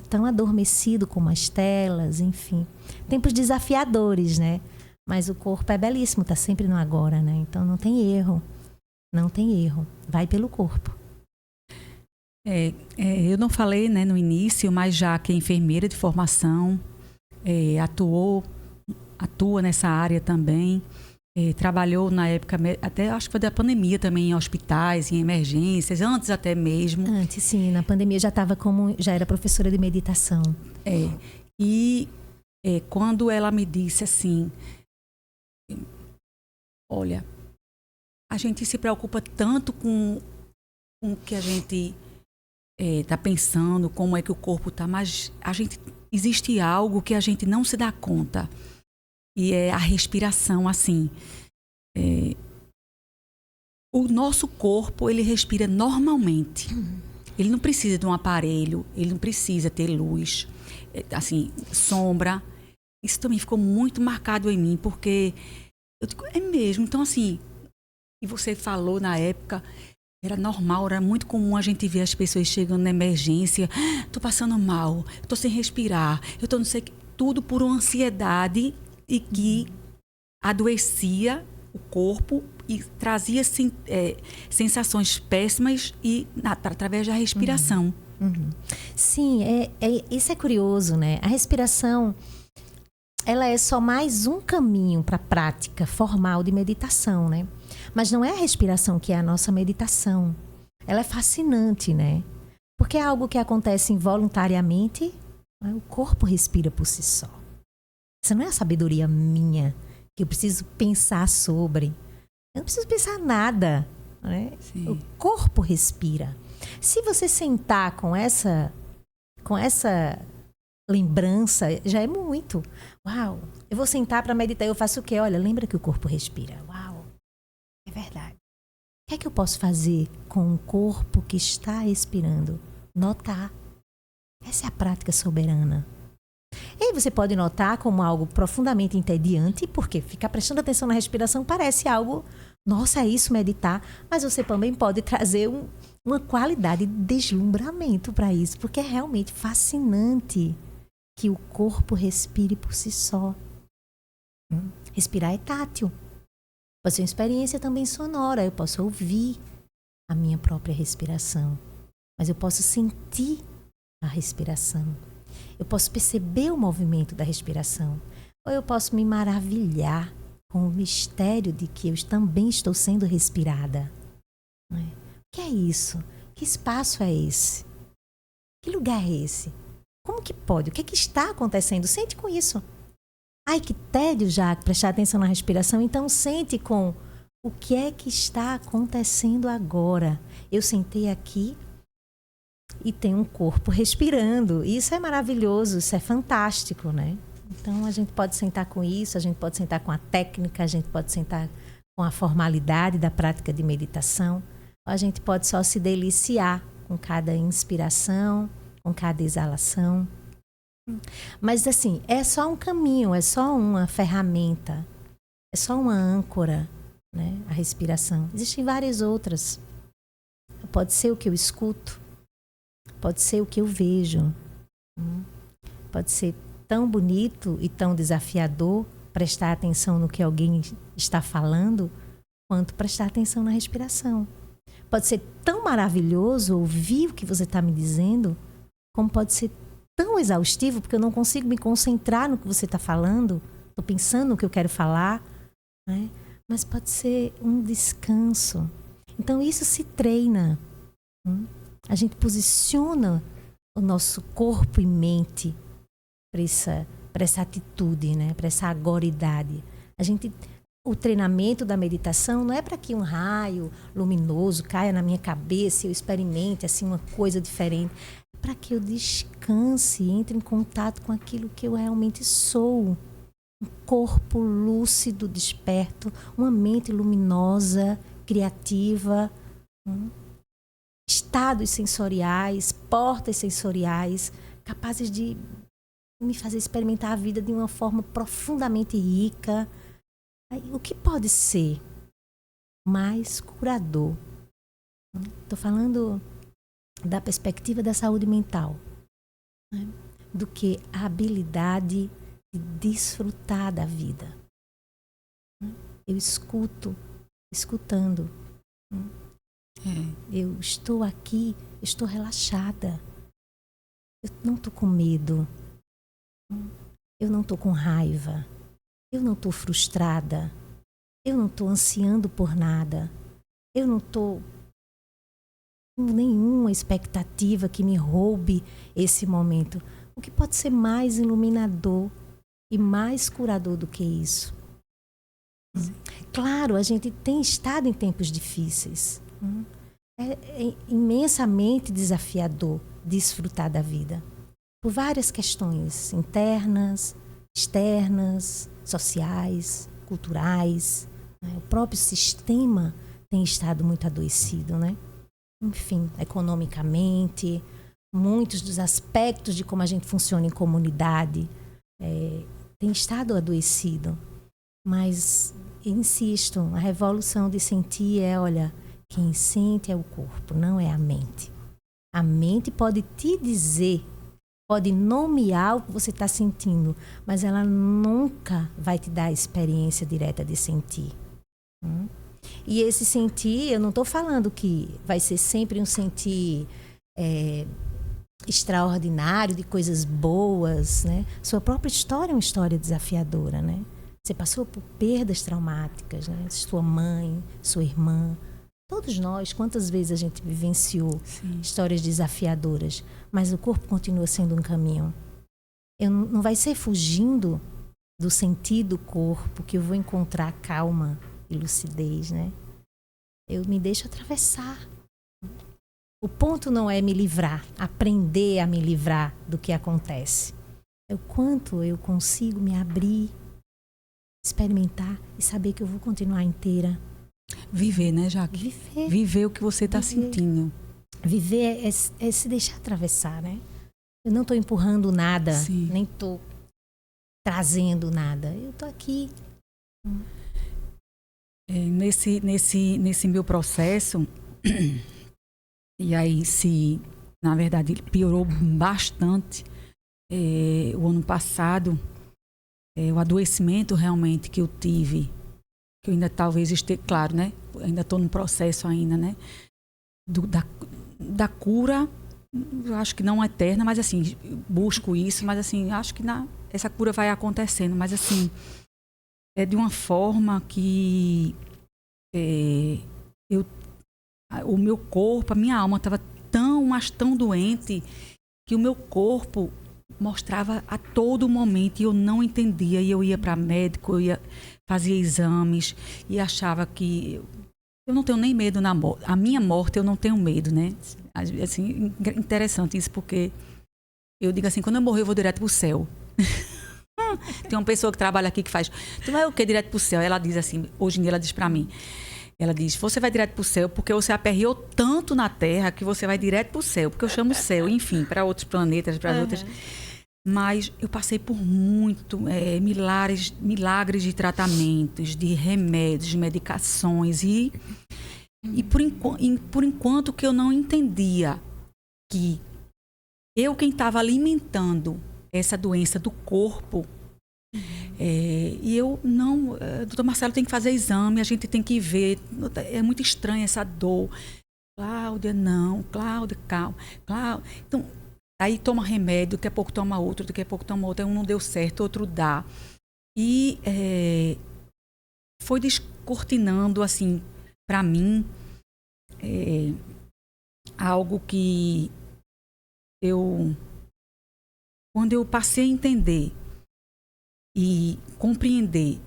tão adormecido como as telas, enfim. Tempos desafiadores, né? Mas o corpo é belíssimo, está sempre no agora, né? Então não tem erro. Não tem erro. Vai pelo corpo. Eu não falei, né, no início, mas já que é enfermeira de formação, atua nessa área também. Trabalhou na época, até acho que foi da pandemia também, em hospitais, em emergências, antes até mesmo. Antes, sim, na pandemia já era professora de meditação. Quando ela me disse assim, olha, a gente se preocupa tanto com o que a gente está pensando, como é que o corpo está, mas existe algo que a gente não se dá conta. E é a respiração, assim. O nosso corpo, ele respira normalmente. Ele não precisa de um aparelho, ele não precisa ter luz, assim, sombra. Isso também ficou muito marcado em mim, porque eu digo, é mesmo. Então, assim, e você falou na época, era normal, era muito comum a gente ver as pessoas chegando na emergência. Tô passando mal, tô sem respirar, eu tô não sei o que. Tudo por uma ansiedade e que adoecia o corpo e trazia sensações péssimas através da respiração. Sim, isso é curioso, né? A respiração, ela é só mais um caminho para a prática formal de meditação, né? Mas não é a respiração que é a nossa meditação. Ela é fascinante, né? Porque é algo que acontece involuntariamente, né? O corpo respira por si só. Isso não é a sabedoria minha, que eu preciso pensar sobre. Eu não preciso pensar nada, né? O corpo respira. Se você sentar com essa lembrança, já é muito. Uau, eu vou sentar para meditar, eu faço o quê? Olha, lembra que o corpo respira. Uau, é verdade. O que é que eu posso fazer com um corpo que está respirando? Notar. Essa é a prática soberana. E aí você pode notar como algo profundamente entediante, porque ficar prestando atenção na respiração parece algo, nossa, é isso, meditar. Mas você também pode trazer uma qualidade de deslumbramento para isso, porque é realmente fascinante que o corpo respire por si só. Respirar é tátil. Pode ser uma experiência também sonora. Eu posso ouvir a minha própria respiração, mas eu posso sentir a respiração. Eu posso perceber o movimento da respiração. Ou eu posso me maravilhar com o mistério de que eu também estou sendo respirada. O que é isso? Que espaço é esse? Que lugar é esse? Como que pode? O que é que está acontecendo? Sente com isso. Ai, que tédio já prestar atenção na respiração. Então sente com o que é que está acontecendo agora. Eu sentei aqui e tem um corpo respirando. Isso é maravilhoso, isso é fantástico, né? Então a gente pode sentar com isso, a gente pode sentar com a técnica, a gente pode sentar com a formalidade da prática de meditação, ou a gente pode só se deliciar com cada inspiração, com cada exalação. Mas assim, é só um caminho, é só uma ferramenta, é só uma âncora, né? A respiração. Existem várias outras. Pode ser o que eu escuto, pode ser o que eu vejo, pode ser tão bonito e tão desafiador prestar atenção no que alguém está falando, quanto prestar atenção na respiração. Pode ser tão maravilhoso ouvir o que você está me dizendo, como pode ser tão exaustivo, porque eu não consigo me concentrar no que você está falando, estou pensando no que eu quero falar, né? Mas pode ser um descanso. Então isso se treina. A gente posiciona o nosso corpo e mente para essa atitude, né? Para essa agoridade. O treinamento da meditação não é para que um raio luminoso caia na minha cabeça e eu experimente assim, uma coisa diferente. É para que eu descanse, entre em contato com aquilo que eu realmente sou. Um corpo lúcido, desperto, uma mente luminosa, criativa, estados sensoriais, portas sensoriais, capazes de me fazer experimentar a vida de uma forma profundamente rica. O que pode ser mais curador? Estou falando da perspectiva da saúde mental, né? Do que a habilidade de desfrutar da vida. Eu escutando. Eu estou aqui, estou relaxada. Eu não estou com medo. Eu não estou com raiva. Eu não estou frustrada. Eu não estou ansiando por nada. Eu não estou com nenhuma expectativa que me roube esse momento. O que pode ser mais iluminador e mais curador do que isso? Claro, a gente tem estado em tempos difíceis. É imensamente desafiador desfrutar da vida. Por várias questões internas, externas, sociais, culturais. O próprio sistema tem estado muito adoecido, né? Enfim, economicamente, muitos dos aspectos de como a gente funciona em comunidade tem estado adoecido. Mas, insisto, a revolução de sentir olha, quem sente é o corpo, não é a mente. A mente pode te dizer, pode nomear o que você está sentindo, mas ela nunca vai te dar a experiência direta de sentir. E esse sentir, eu não estou falando que vai ser sempre um sentir extraordinário, de coisas boas, né? Sua própria história é uma história desafiadora, né? Você passou por perdas traumáticas, né? Sua mãe, sua irmã, todos nós, quantas vezes a gente vivenciou histórias desafiadoras, mas o corpo continua sendo um caminho. Não vai ser fugindo do sentir do corpo que eu vou encontrar calma e lucidez, né? Eu me deixo atravessar. O ponto não é me livrar, aprender a me livrar do que acontece. É o quanto eu consigo me abrir, experimentar e saber que eu vou continuar inteira. Viver, né, Jaque? Viver o que você está sentindo. Viver é se deixar atravessar, né? Eu não estou empurrando nada, nem estou trazendo nada. Eu estou aqui. Nesse meu processo, e aí na verdade, ele piorou bastante o ano passado, o adoecimento realmente que eu tive, que eu ainda talvez esteja, claro, né? Ainda estou no processo ainda, né? Da cura eu acho que não eterna, mas assim, busco isso, mas assim, acho que essa cura vai acontecendo, mas assim, é de uma forma que o meu corpo, a minha alma estava mas tão doente, que o meu corpo mostrava a todo momento e eu não entendia. E eu ia para médico, fazia exames e achava que eu não tenho nem medo na morte. A minha morte eu não tenho medo, né? Assim, interessante isso, porque eu digo assim, quando eu morrer eu vou direto pro céu. Tem uma pessoa que trabalha aqui que faz, tu vai o quê direto pro céu? Ela diz assim, hoje em dia ela diz para mim, ela diz, você vai direto pro céu porque você aperreou tanto na Terra que você vai direto pro céu, porque eu chamo céu, enfim, para outros planetas, para outras. Mas eu passei por milagres de tratamentos, de remédios, de medicações e por enquanto que eu não entendia que quem estava alimentando essa doença do corpo, e eu não, doutor Marcelo tem que fazer exame, a gente tem que ver, é muito estranha essa dor. Cláudia, não, Cláudia, calma, Cláudia. Então, aí toma remédio, daqui a pouco toma outro, um não deu certo, outro dá. E foi descortinando, assim, para mim, algo que quando eu passei a entender e compreender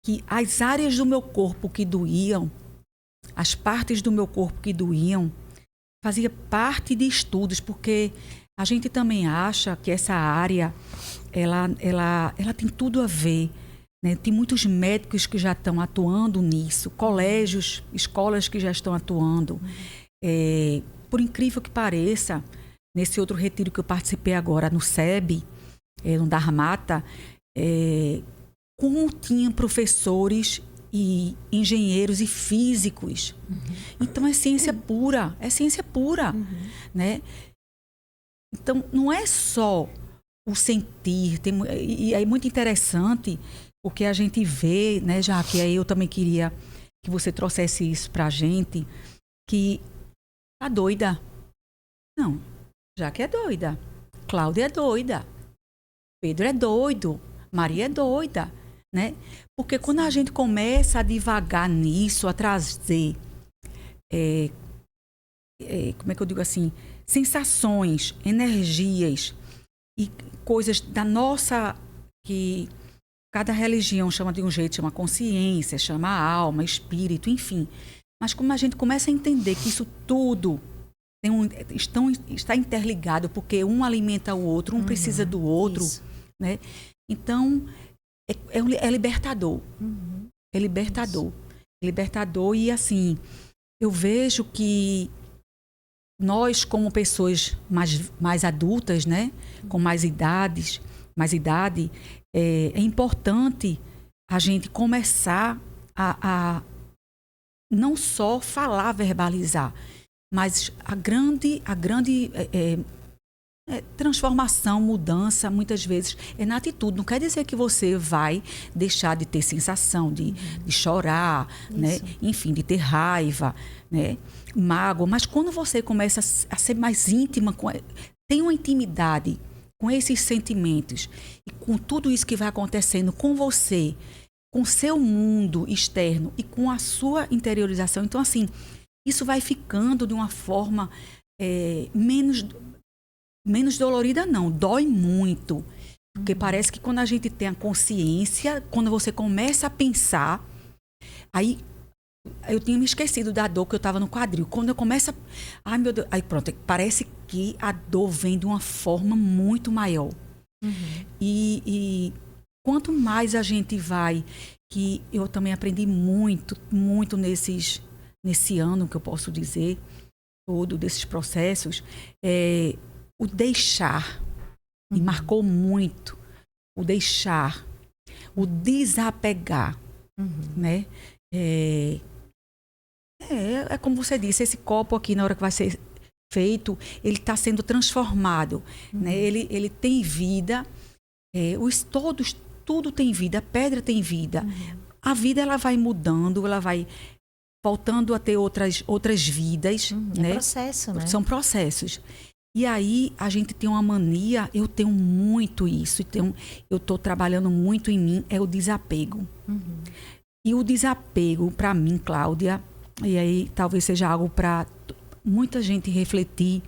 que as áreas do meu corpo que doíam, as partes do meu corpo que doíam, fazia parte de estudos, porque a gente também acha que essa área, ela tem tudo a ver, né? Tem muitos médicos que já estão atuando nisso, colégios, escolas que já estão atuando. Por incrível que pareça, nesse outro retiro que eu participei agora no SEB, no Dharmata, como tinham professores e engenheiros e físicos. Então é ciência pura, né? Então não é só o sentir, e é muito interessante porque a gente vê, né, já que aí eu também queria que você trouxesse isso pra gente, que tá doida. Não, já que é doida, Cláudia é doida, Pedro é doido, Maria é doida, né? Porque quando a gente começa a divagar nisso, a trazer, como é que eu digo assim, sensações, energias e coisas da nossa, que cada religião chama de um jeito, chama consciência, chama alma, espírito, enfim. Mas como a gente começa a entender que isso tudo está interligado, porque um alimenta o outro, um precisa do outro, né? Então, é libertador. É libertador. É libertador e, assim, eu vejo que nós, como pessoas mais adultas, né? Com mais idade, é importante a gente começar a não só falar, verbalizar, mas a grande transformação, mudança, muitas vezes, é na atitude. Não quer dizer que você vai deixar de ter sensação, de chorar, né? Enfim, de ter raiva, né? Mágoa. Mas quando você começa a ser mais íntima, tem uma intimidade com esses sentimentos e com tudo isso que vai acontecendo com você, com o seu mundo externo e com a sua interiorização. Então, assim, isso vai ficando de uma forma menos dolorida, não. Dói muito. Porque parece que quando a gente tem a consciência, quando você começa a pensar, aí eu tinha me esquecido da dor que eu estava no quadril. Quando eu começo a... Ai, meu Deus. Aí pronto, parece que a dor vem de uma forma muito maior. E quanto mais a gente vai, que eu também aprendi muito, muito nesse ano, que eu posso dizer, todo desses processos, o deixar, me marcou muito, o deixar, o desapegar, né? É como você disse, esse copo aqui, na hora que vai ser feito, ele está sendo transformado, né? Ele tem vida, tudo tem vida, a pedra tem vida. A vida, ela vai mudando, ela vai voltando a ter outras vidas, né? É processo, né? São processos. E aí a gente tem uma mania, eu tenho muito isso, eu estou trabalhando muito em mim, é o desapego. E o desapego, para mim, Cláudia, e aí talvez seja algo para muita gente refletir,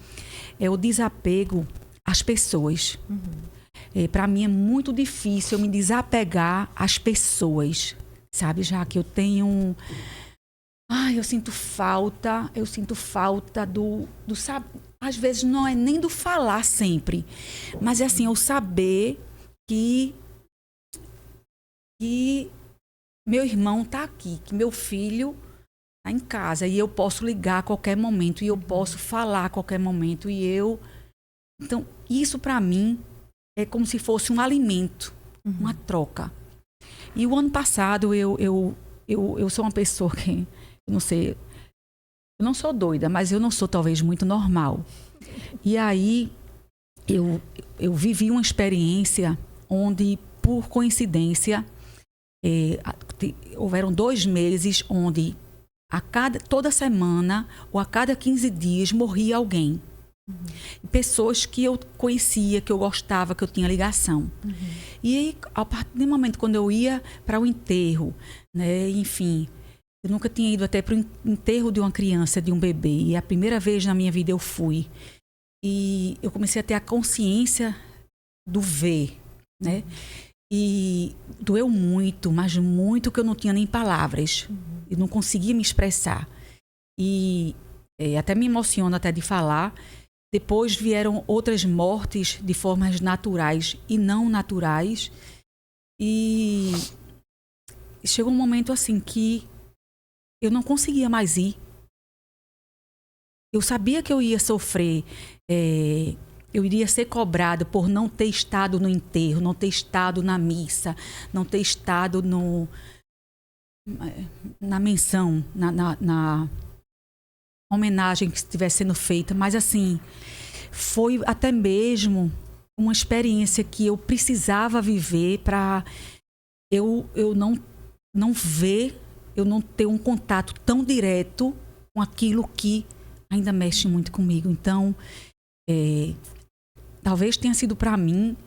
é o desapego às pessoas. Para mim é muito difícil eu me desapegar às pessoas, sabe? Já que eu tenho... eu sinto falta do sabe? Às vezes não é nem do falar sempre, mas é assim, eu saber que meu irmão está aqui, que meu filho está em casa e eu posso ligar a qualquer momento e eu posso falar a qualquer momento então isso para mim é como se fosse um alimento, uma troca. E o ano passado eu sou uma pessoa que, eu não sei, eu não sou doida, mas eu não sou talvez muito normal. E aí eu vivi uma experiência onde, por coincidência, houveram 2 meses onde toda semana ou a cada 15 dias morria alguém. Pessoas que eu conhecia, que eu gostava, que eu tinha ligação. E aí, a partir do momento quando eu ia para o enterro, né, enfim, eu nunca tinha ido até para o enterro de uma criança, de um bebê. E a primeira vez na minha vida eu fui. E eu comecei a ter a consciência do ver, né? E doeu muito, mas muito, que eu não tinha nem palavras. Eu não conseguia me expressar. E até me emociona até de falar. Depois vieram outras mortes de formas naturais e não naturais. E chegou um momento assim que eu não conseguia mais ir. Eu sabia que eu ia sofrer, eu iria ser cobrada por não ter estado no enterro, não ter estado na missa, não ter estado na menção, na homenagem que estivesse sendo feita. Mas assim, foi até mesmo uma experiência que eu precisava viver para eu não ver, eu não ter um contato tão direto com aquilo que ainda mexe muito comigo. Então, talvez tenha sido para mim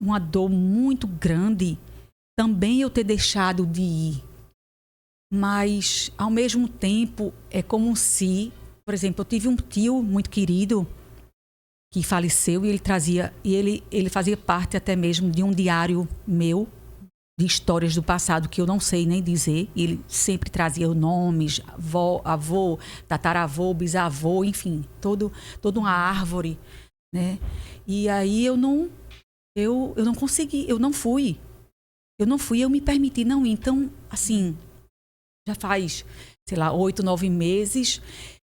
uma dor muito grande também eu ter deixado de ir. Mas, ao mesmo tempo, é como se, por exemplo, eu tive um tio muito querido que faleceu e ele fazia parte até mesmo de um diário meu, de histórias do passado que eu não sei nem dizer. E ele sempre trazia nomes, avô, tataravô, bisavô, enfim, toda uma árvore, né? E aí eu não consegui, eu não fui, eu me permiti não ir. Então, assim, já faz, sei lá, 8, 9 meses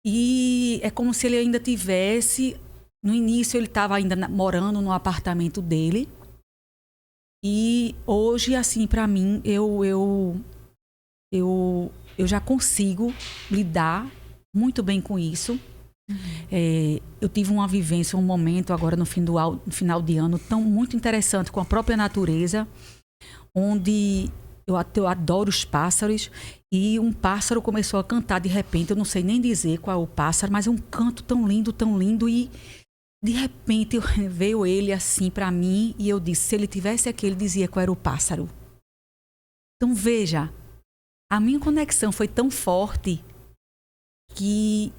e é como se ele ainda tivesse, no início ele estava ainda morando no apartamento dele. E hoje, assim, para mim, eu já consigo lidar muito bem com isso. Eu tive uma vivência, um momento agora no final de ano muito interessante com a própria natureza, onde eu adoro os pássaros e um pássaro começou a cantar de repente. Eu não sei nem dizer qual é o pássaro, mas é um canto tão lindo e de repente veio ele assim para mim e eu disse, se ele tivesse aqui, ele dizia qual era o pássaro. Então veja, a minha conexão foi tão forte que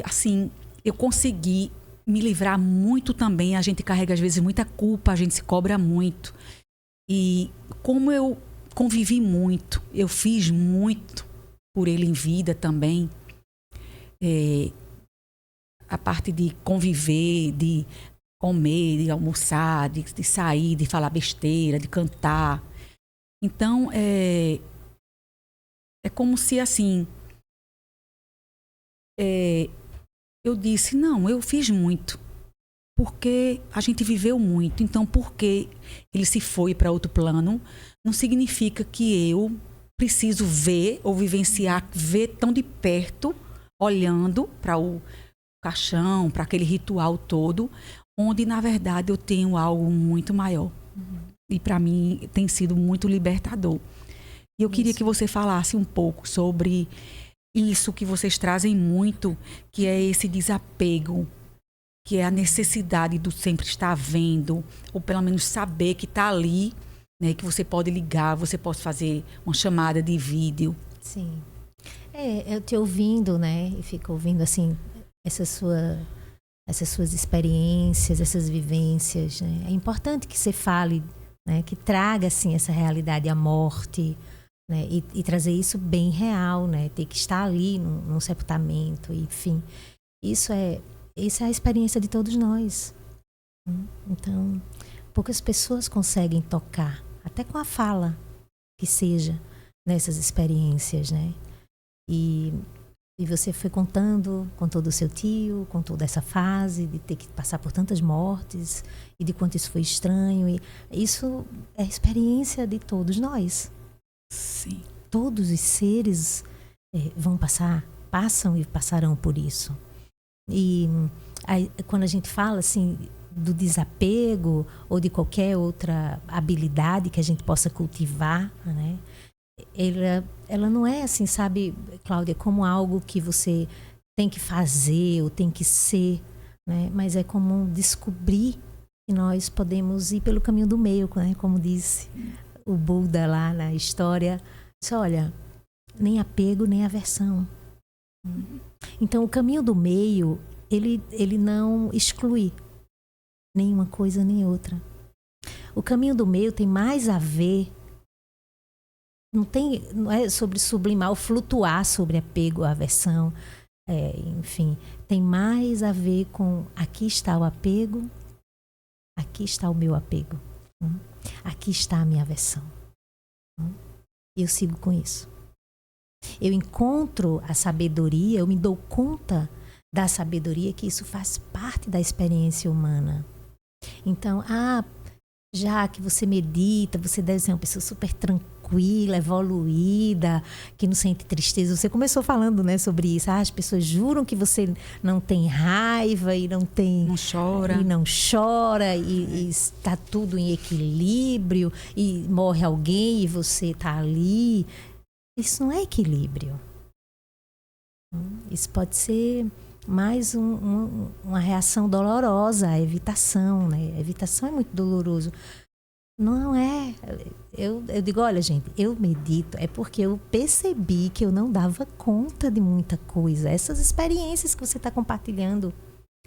assim, eu consegui me livrar muito também. A gente carrega às vezes muita culpa, a gente se cobra muito. E como eu convivi muito, eu fiz muito por ele em vida também, a parte de conviver, de comer, de almoçar, de sair, de falar besteira, de cantar. Então, é como se, assim, eu disse, não, eu fiz muito, porque a gente viveu muito. Então, porque ele se foi para outro plano, não significa que eu preciso ver ou vivenciar, ver tão de perto, olhando para o caixão, para aquele ritual todo, onde, na verdade, eu tenho algo muito maior. E, para mim, tem sido muito libertador. E eu queria que você falasse um pouco sobre isso que vocês trazem muito, que é esse desapego, que é a necessidade do sempre estar vendo, ou pelo menos saber que está ali, né, que você pode ligar, você pode fazer uma chamada de vídeo. Sim. Eu te ouvindo, né? E fico ouvindo, assim, essas suas experiências, essas vivências, né? É importante que você fale, né? Que traga, assim, essa realidade, a morte, né? E trazer isso bem real, né? Ter que estar ali num sepultamento, enfim. Isso é a experiência de todos nós. Então, poucas pessoas conseguem tocar, até com a fala, que seja, nessas experiências, né? E você foi contando com todo o seu tio, com toda essa fase de ter que passar por tantas mortes e de quanto isso foi estranho. E isso é a experiência de todos nós. Sim. Todos os seres passam e passarão por isso. E aí, quando a gente fala assim do desapego ou de qualquer outra habilidade que a gente possa cultivar, né? Ela não é assim, sabe, Cláudia, como algo que você tem que fazer ou tem que ser, né? Mas é como descobrir que nós podemos ir pelo caminho do meio, né? Como disse o Buda lá na história. Disse, olha, nem apego, nem aversão. Então, o caminho do meio, ele não exclui nenhuma coisa nem outra. O caminho do meio tem mais a ver, não é sobre sublimar ou flutuar sobre apego, aversão, enfim, tem mais a ver com aqui está o apego, aqui está o meu apego, aqui está a minha aversão. E eu sigo com isso. Eu encontro a sabedoria, eu me dou conta da sabedoria, que isso faz parte da experiência humana. Então, já que você medita, você deve ser uma pessoa super tranquila, evoluída, que não sente tristeza. Você começou falando, né, sobre isso. As pessoas juram que você não tem raiva e não chora. E não chora, e está tudo em equilíbrio, e morre alguém e você está ali. Isso não é equilíbrio. Isso pode ser mais uma reação dolorosa, a evitação, né? A evitação é muito doloroso. Não é. Eu digo, olha, gente, eu medito é porque eu percebi que eu não dava conta de muita coisa. Essas experiências que você está compartilhando,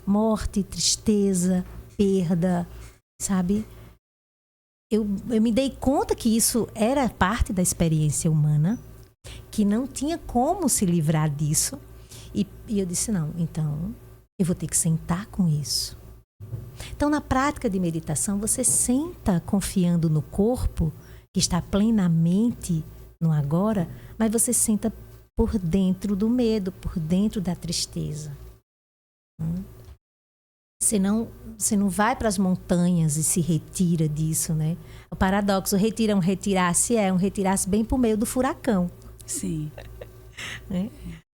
morte, tristeza, perda, sabe? Eu me dei conta que isso era parte da experiência humana, que não tinha como se livrar disso. E eu disse, não, então eu vou ter que sentar com isso. Então, na prática de meditação, você senta confiando no corpo, que está plenamente no agora, mas você senta por dentro do medo, por dentro da tristeza. Você não vai para as montanhas e se retira disso, né? O paradoxo, um retirasse bem para o meio do furacão. Sim. Né?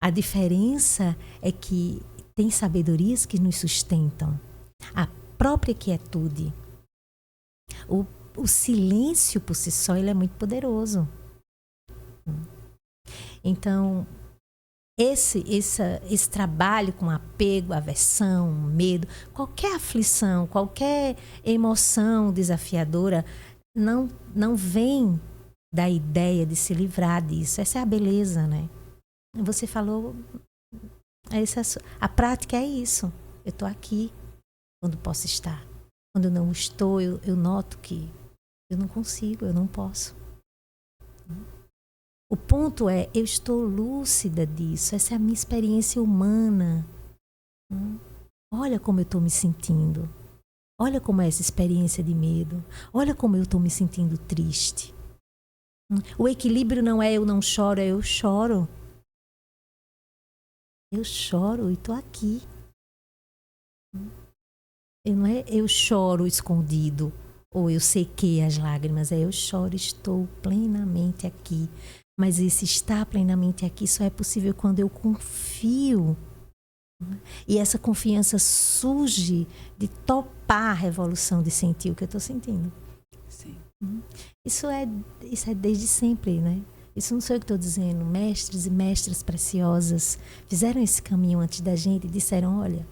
A diferença é que tem sabedorias que nos sustentam. A própria quietude. O silêncio por si só, ele é muito poderoso. Então, esse trabalho com apego, aversão, medo, qualquer aflição, qualquer emoção desafiadora, não vem da ideia de se livrar disso. Essa é a beleza, né? Você falou, a prática é isso. Eu estou aqui quando posso estar. Quando eu não estou, eu noto que eu não consigo, eu não posso. O ponto é, eu estou lúcida disso. Essa é a minha experiência humana. Olha como eu estou me sentindo. Olha como é essa experiência de medo. Olha como eu estou me sentindo triste. O equilíbrio não é eu não choro, é eu choro. Eu choro e estou aqui. Não é eu choro escondido ou eu sequei as lágrimas. É eu choro, estou plenamente aqui. Mas esse estar plenamente aqui só é possível quando eu confio. E essa confiança surge de topar a revolução de sentir o que eu estou sentindo. Sim. Isso é desde sempre, né? Isso não sou eu que estou dizendo. Mestres e mestras preciosas fizeram esse caminho antes da gente e disseram, olha,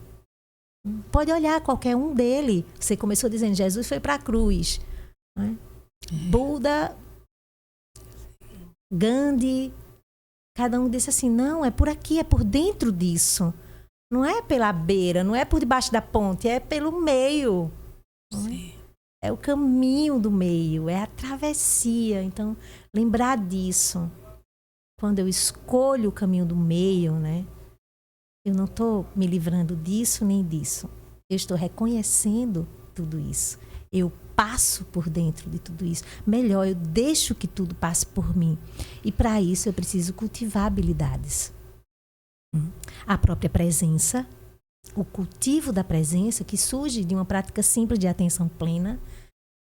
pode olhar qualquer um dele. Você começou dizendo, Jesus foi para a cruz. Né? Buda, Gandhi, cada um disse assim, não, é por aqui, é por dentro disso. Não é pela beira, não é por debaixo da ponte, é pelo meio. É o caminho do meio, é a travessia. Então, lembrar disso. Quando eu escolho o caminho do meio, né? Eu não estou me livrando disso nem disso. Eu estou reconhecendo tudo isso. Eu passo por dentro de tudo isso. Melhor, eu deixo que tudo passe por mim. E para isso eu preciso cultivar habilidades. A própria presença, o cultivo da presença, que surge de uma prática simples de atenção plena.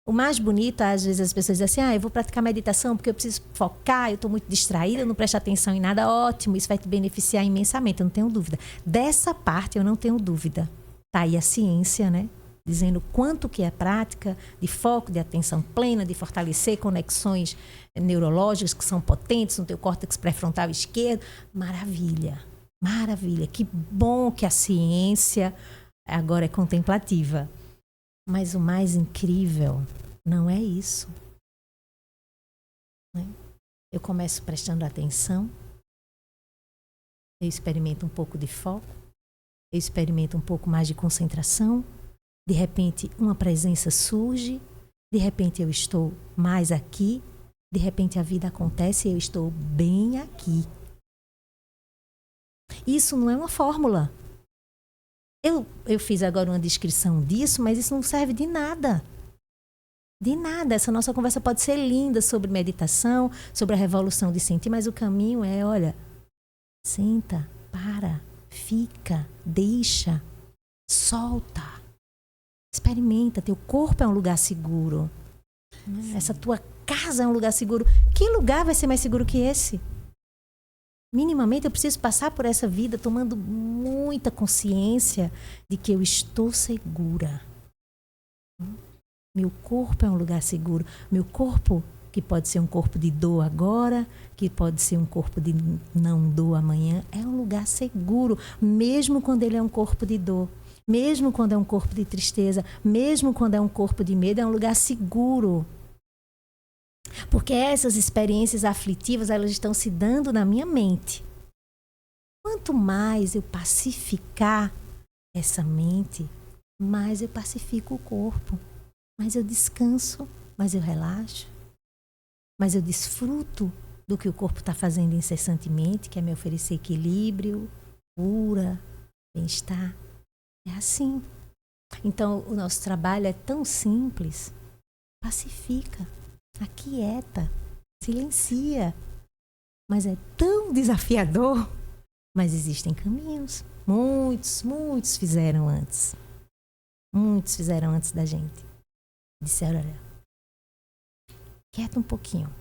O mais bonito, às vezes as pessoas dizem assim, eu vou praticar meditação porque eu preciso focar, eu estou muito distraída, eu não presto atenção em nada. Ótimo, isso vai te beneficiar imensamente, eu não tenho dúvida. Dessa parte eu não tenho dúvida. Tá aí a ciência, né? Dizendo quanto que é prática de foco, de atenção plena, de fortalecer conexões neurológicas que são potentes no teu córtex pré-frontal esquerdo. Maravilha, maravilha. Que bom que a ciência agora é contemplativa. Mas o mais incrível não é isso. Né? Eu começo prestando atenção, eu experimento um pouco de foco, eu experimento um pouco mais de concentração. De repente, uma presença surge. De repente, eu estou mais aqui. De repente, a vida acontece e eu estou bem aqui. Isso não é uma fórmula. Eu fiz agora uma descrição disso, mas isso não serve de nada. De nada. Essa nossa conversa pode ser linda sobre meditação, sobre a revolução de sentir, mas o caminho é, olha, senta, para, fica, deixa, solta. Experimenta, teu corpo é um lugar seguro. Essa tua casa é um lugar seguro. Que lugar vai ser mais seguro que esse? Minimamente eu preciso passar por essa vida tomando muita consciência de que eu estou segura. Meu corpo é um lugar seguro. Meu corpo, que pode ser um corpo de dor agora, que pode ser um corpo de não dor amanhã, é um lugar seguro, mesmo quando ele é um corpo de dor. Mesmo quando é um corpo de tristeza, mesmo quando é um corpo de medo, é um lugar seguro. Porque essas experiências aflitivas, elas estão se dando na minha mente. Quanto mais eu pacificar essa mente, mais eu pacifico o corpo. Mais eu descanso, mais eu relaxo. Mais eu desfruto do que o corpo está fazendo incessantemente, que é me oferecer equilíbrio, cura, bem-estar. É assim. Então, o nosso trabalho é tão simples. Pacifica, aquieta, silencia. Mas é tão desafiador. Mas existem caminhos. Muitos fizeram antes. Muitos fizeram antes da gente. Disseram, olha, quieta um pouquinho.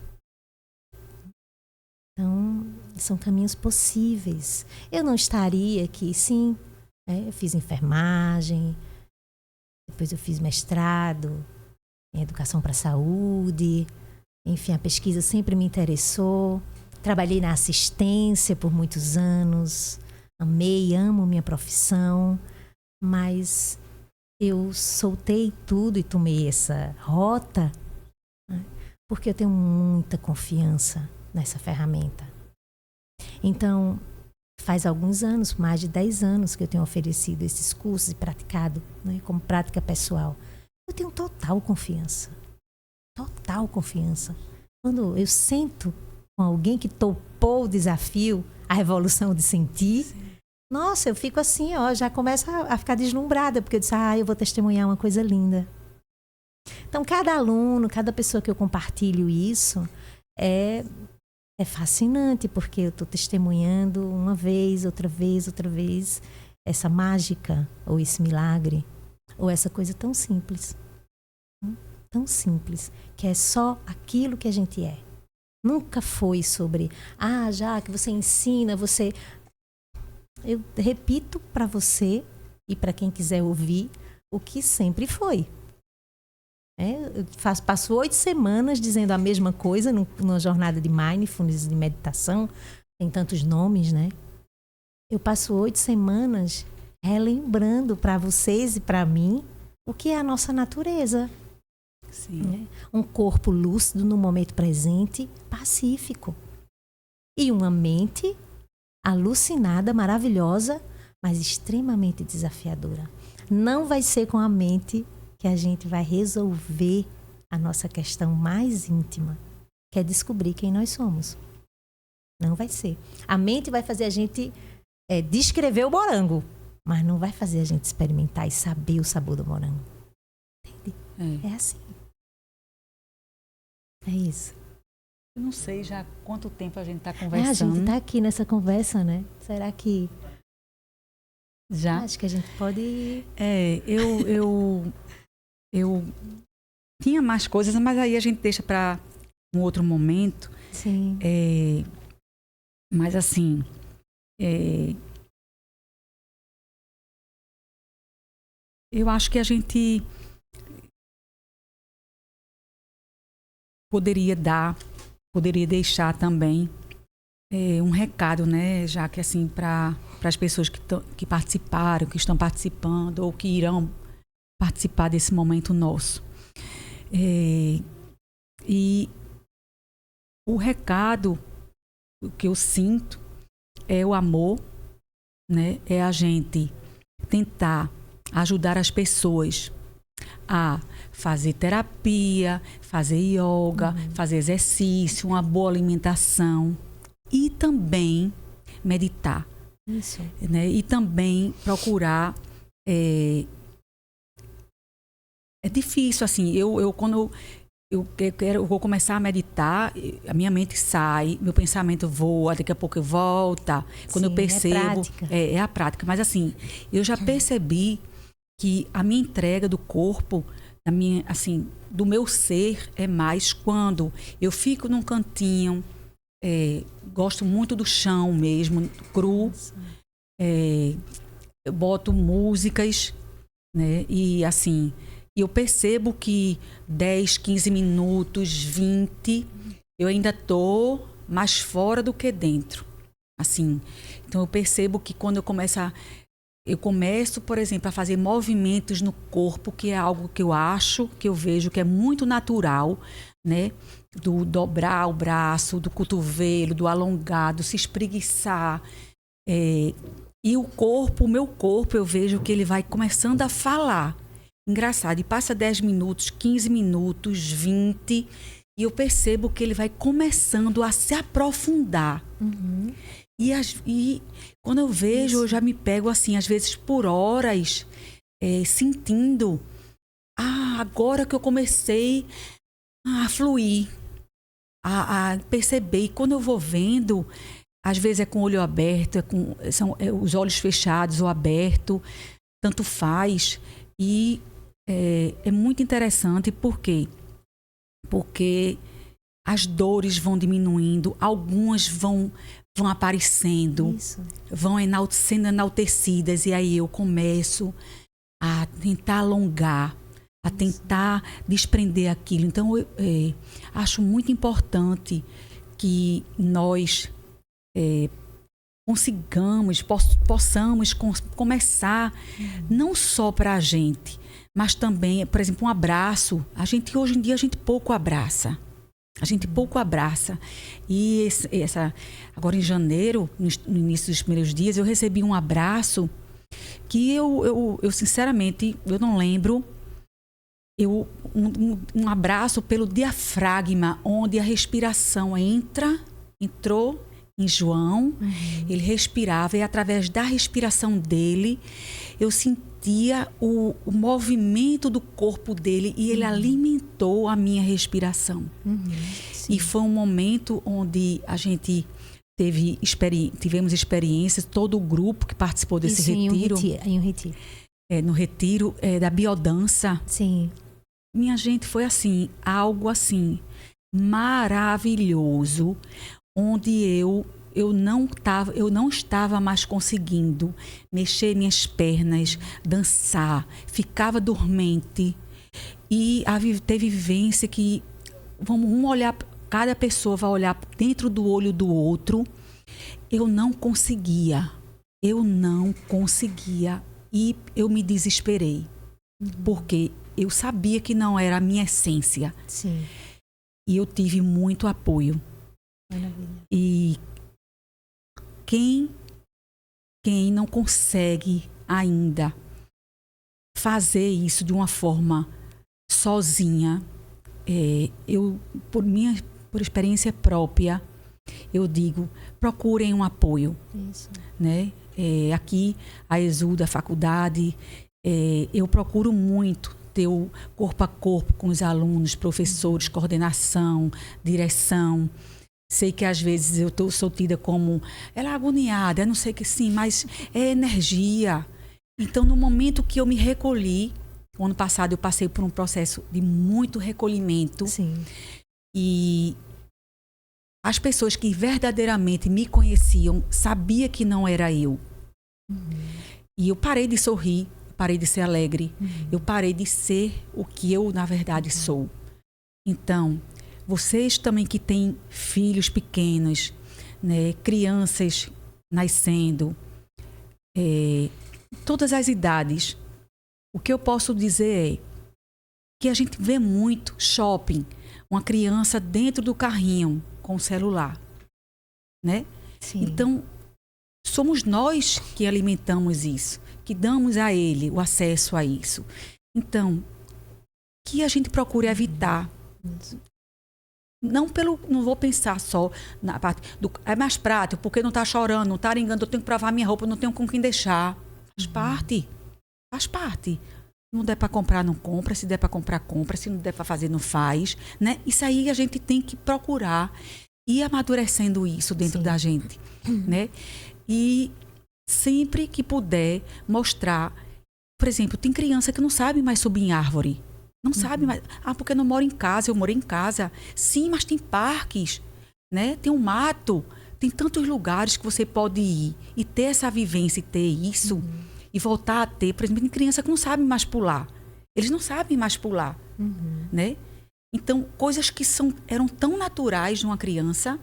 Então, são caminhos possíveis. Eu não estaria aqui, sim. Eu fiz enfermagem, depois eu fiz mestrado em educação para a saúde. Enfim, a pesquisa sempre me interessou. Trabalhei na assistência por muitos anos. Amei, amo minha profissão. Mas eu soltei tudo e tomei essa rota, né, porque eu tenho muita confiança nessa ferramenta. Então, faz alguns anos, mais de 10 anos que eu tenho oferecido esses cursos e praticado, né, como prática pessoal. Eu tenho total confiança. Total confiança. Quando eu sento com alguém que topou o desafio, a revolução de sentir, nossa, eu fico assim, já começo a ficar deslumbrada, porque eu disse, eu vou testemunhar uma coisa linda. Então, cada aluno, cada pessoa que eu compartilho isso, é fascinante, porque eu estou testemunhando uma vez, outra vez, essa mágica, ou esse milagre, ou essa coisa tão simples, que é só aquilo que a gente é. Nunca foi sobre, já que você ensina, você... Eu repito para você e para quem quiser ouvir o que sempre foi. Eu passo 8 semanas dizendo a mesma coisa numa jornada de mindfulness, de meditação. Tem tantos nomes, né? Eu passo 8 semanas relembrando para vocês e para mim o que é a nossa natureza. Sim. Né? Um corpo lúcido no momento presente, pacífico. E uma mente alucinada, maravilhosa, mas extremamente desafiadora. Não vai ser com a mente que a gente vai resolver a nossa questão mais íntima, que é descobrir quem nós somos. Não vai ser. A mente vai fazer a gente descrever o morango, mas não vai fazer a gente experimentar e saber o sabor do morango. Entende? É assim. É isso. Eu não sei já quanto tempo a gente está conversando. A gente está aqui nessa conversa, né? Será que... Já? Acho que a gente pode... Eu tinha mais coisas, mas aí a gente deixa para um outro momento. Sim. Mas assim... eu acho que a gente poderia deixar também um recado, né? Já que assim, para as pessoas que participaram, que estão participando ou que irão participar desse momento nosso. E o recado que eu sinto é o amor, né? É a gente tentar ajudar as pessoas a fazer terapia, fazer yoga, fazer exercício, uma boa alimentação e também meditar. Isso. Né? E também procurar... É difícil, assim, quando eu vou começar a meditar, a minha mente sai, meu pensamento voa, daqui a pouco volta. Quando eu percebo... É a prática. Mas assim, eu já percebi que a minha entrega do corpo, do meu ser, é mais quando eu fico num cantinho, gosto muito do chão mesmo, cru, eu boto músicas, né? E assim, eu percebo que 10, 15 minutos, 20, eu ainda tô mais fora do que dentro. Assim, então eu percebo que quando eu começo, por exemplo, a fazer movimentos no corpo, que é algo que eu vejo que é muito natural, né? Do dobrar o braço, do cotovelo, do alongar, do se espreguiçar. E o meu corpo, eu vejo que ele vai começando a falar. Engraçado, e passa 10 minutos, 15 minutos, 20, e eu percebo que ele vai começando a se aprofundar. Uhum. E quando eu vejo, eu já me pego assim, às vezes por horas, sentindo, agora que eu comecei a fluir, a perceber. E quando eu vou vendo, às vezes é com o olho aberto, são os olhos fechados ou abertos, tanto faz. E é muito interessante, por quê? Porque as dores vão diminuindo, algumas vão aparecendo, vão sendo enaltecidas, e aí eu começo a tentar alongar, a tentar desprender aquilo. Então, eu acho muito importante que nós possamos começar, não só para a gente, mas também, por exemplo, um abraço. Hoje em dia, a gente pouco abraça. E agora em janeiro, no início dos primeiros dias, eu recebi um abraço que eu sinceramente, eu não lembro. Um abraço pelo diafragma, onde a respiração entrou em João, ele respirava, e através da respiração dele, eu sentia o movimento do corpo dele, e ele alimentou a minha respiração. E foi um momento onde a gente tivemos experiências, todo o grupo que participou desse retiro. Em um retiro. No retiro da biodança. Sim. Minha gente, foi assim, algo assim, maravilhoso, onde eu não estava mais conseguindo mexer minhas pernas, dançar, ficava dormente. E ter vivência que vamos olhar, cada pessoa vai olhar dentro do olho do outro. Eu não conseguia e eu me desesperei. Porque eu sabia que não era a minha essência. Sim. E eu tive muito apoio. Maravilha. E quem não consegue ainda fazer isso de uma forma sozinha, por experiência própria, eu digo, procurem um apoio. Isso. Né? Aqui, a Exuda, a faculdade, eu procuro muito ter o corpo a corpo com os alunos, professores, coordenação, direção. Sei que às vezes eu sou tida como ela é agoniada, não sei que sim, mas é energia. Então, no momento que eu me recolhi, o ano passado eu passei por um processo de muito recolhimento. Sim. E as pessoas que verdadeiramente me conheciam sabiam que não era eu. E eu parei de sorrir, parei de ser alegre, eu parei de ser o que eu, na verdade, sou. Então, vocês também que têm filhos pequenos, né, crianças nascendo, todas as idades, o que eu posso dizer é que a gente vê muito shopping, uma criança dentro do carrinho com o celular, né? Sim. Então, somos nós que alimentamos isso, que damos a ele o acesso a isso. Então, que a gente procure evitar. Não vou pensar só na parte é mais prático, porque não está chorando, não está arengando, eu tenho que provar minha roupa, não tenho com quem deixar. Faz parte. Não der para comprar, não compra. Se der para comprar, compra. Se não der para fazer, não faz. Né? Isso aí a gente tem que procurar ir amadurecendo isso dentro da gente. Né? E sempre que puder mostrar. Por exemplo, tem criança que não sabe mais subir em árvore. Não sabe mais. Porque eu não moro em casa, eu morei em casa. Sim, mas tem parques. Né? Tem um mato. Tem tantos lugares que você pode ir e ter essa vivência e ter isso. E voltar a ter, por exemplo, tem criança que não sabe mais pular. Eles não sabem mais pular, né? Então, coisas que eram tão naturais de uma criança,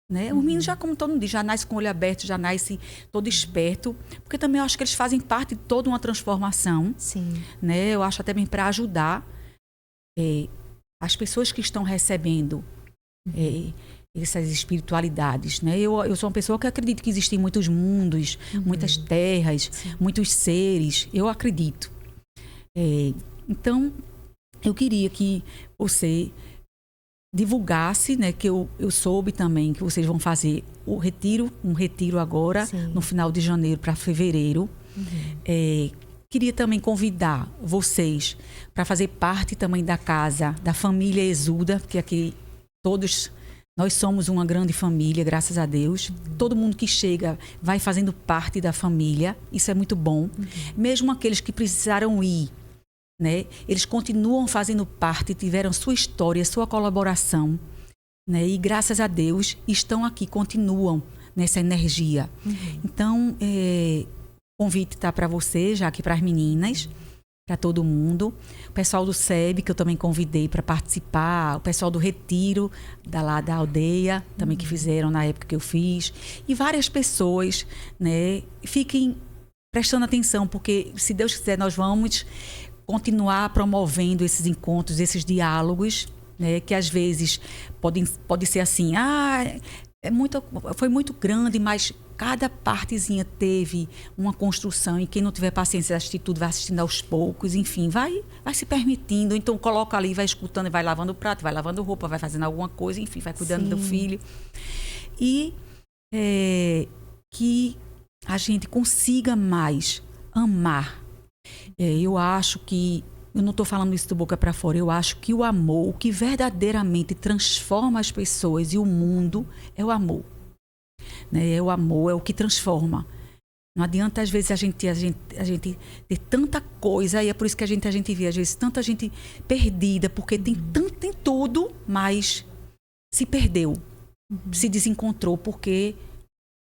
né? O menino já, como todo mundo diz, já nasce com o olho aberto, já nasce todo esperto, porque também eu acho que eles fazem parte de toda uma transformação. Sim. Né? Eu acho até bem para ajudar as pessoas que estão recebendo essas espiritualidades, né? Eu sou uma pessoa que acredito que existem muitos mundos, muitas terras, muitos seres. Eu acredito. Então, eu queria que você divulgasse, né? Que eu soube também que vocês vão fazer um retiro agora, no final de janeiro para fevereiro. Queria também convidar vocês para fazer parte também da casa, da família Exuda, porque aqui todos... Nós somos uma grande família, graças a Deus. Todo mundo que chega vai fazendo parte da família. Isso é muito bom. Mesmo aqueles que precisaram ir, né? Eles continuam fazendo parte, tiveram sua história, sua colaboração. Né? E graças a Deus estão aqui, continuam nessa energia. Então, o convite está para você, já aqui para as meninas. Para todo mundo. O pessoal do SEB, que eu também convidei para participar. O pessoal do Retiro, da aldeia, também que fizeram na época que eu fiz. E várias pessoas, né? Fiquem prestando atenção, porque, se Deus quiser, nós vamos continuar promovendo esses encontros, esses diálogos, né? Que às vezes pode ser assim, foi muito grande, mas cada partezinha teve uma construção, e quem não tiver paciência de assistir tudo vai assistindo aos poucos, enfim, vai se permitindo. Então coloca ali, vai escutando, vai lavando o prato, vai lavando roupa, vai fazendo alguma coisa, enfim, vai cuidando do filho. E que a gente consiga mais amar. Eu acho que, eu não estou falando isso do boca para fora, eu acho que o amor, o que verdadeiramente transforma as pessoas e o mundo é o amor. Né? O amor é o que transforma. Não adianta, às vezes, a gente ter tanta coisa, e é por isso que a gente vê, às vezes, tanta gente perdida, porque tem tudo, mas se perdeu, se desencontrou, porque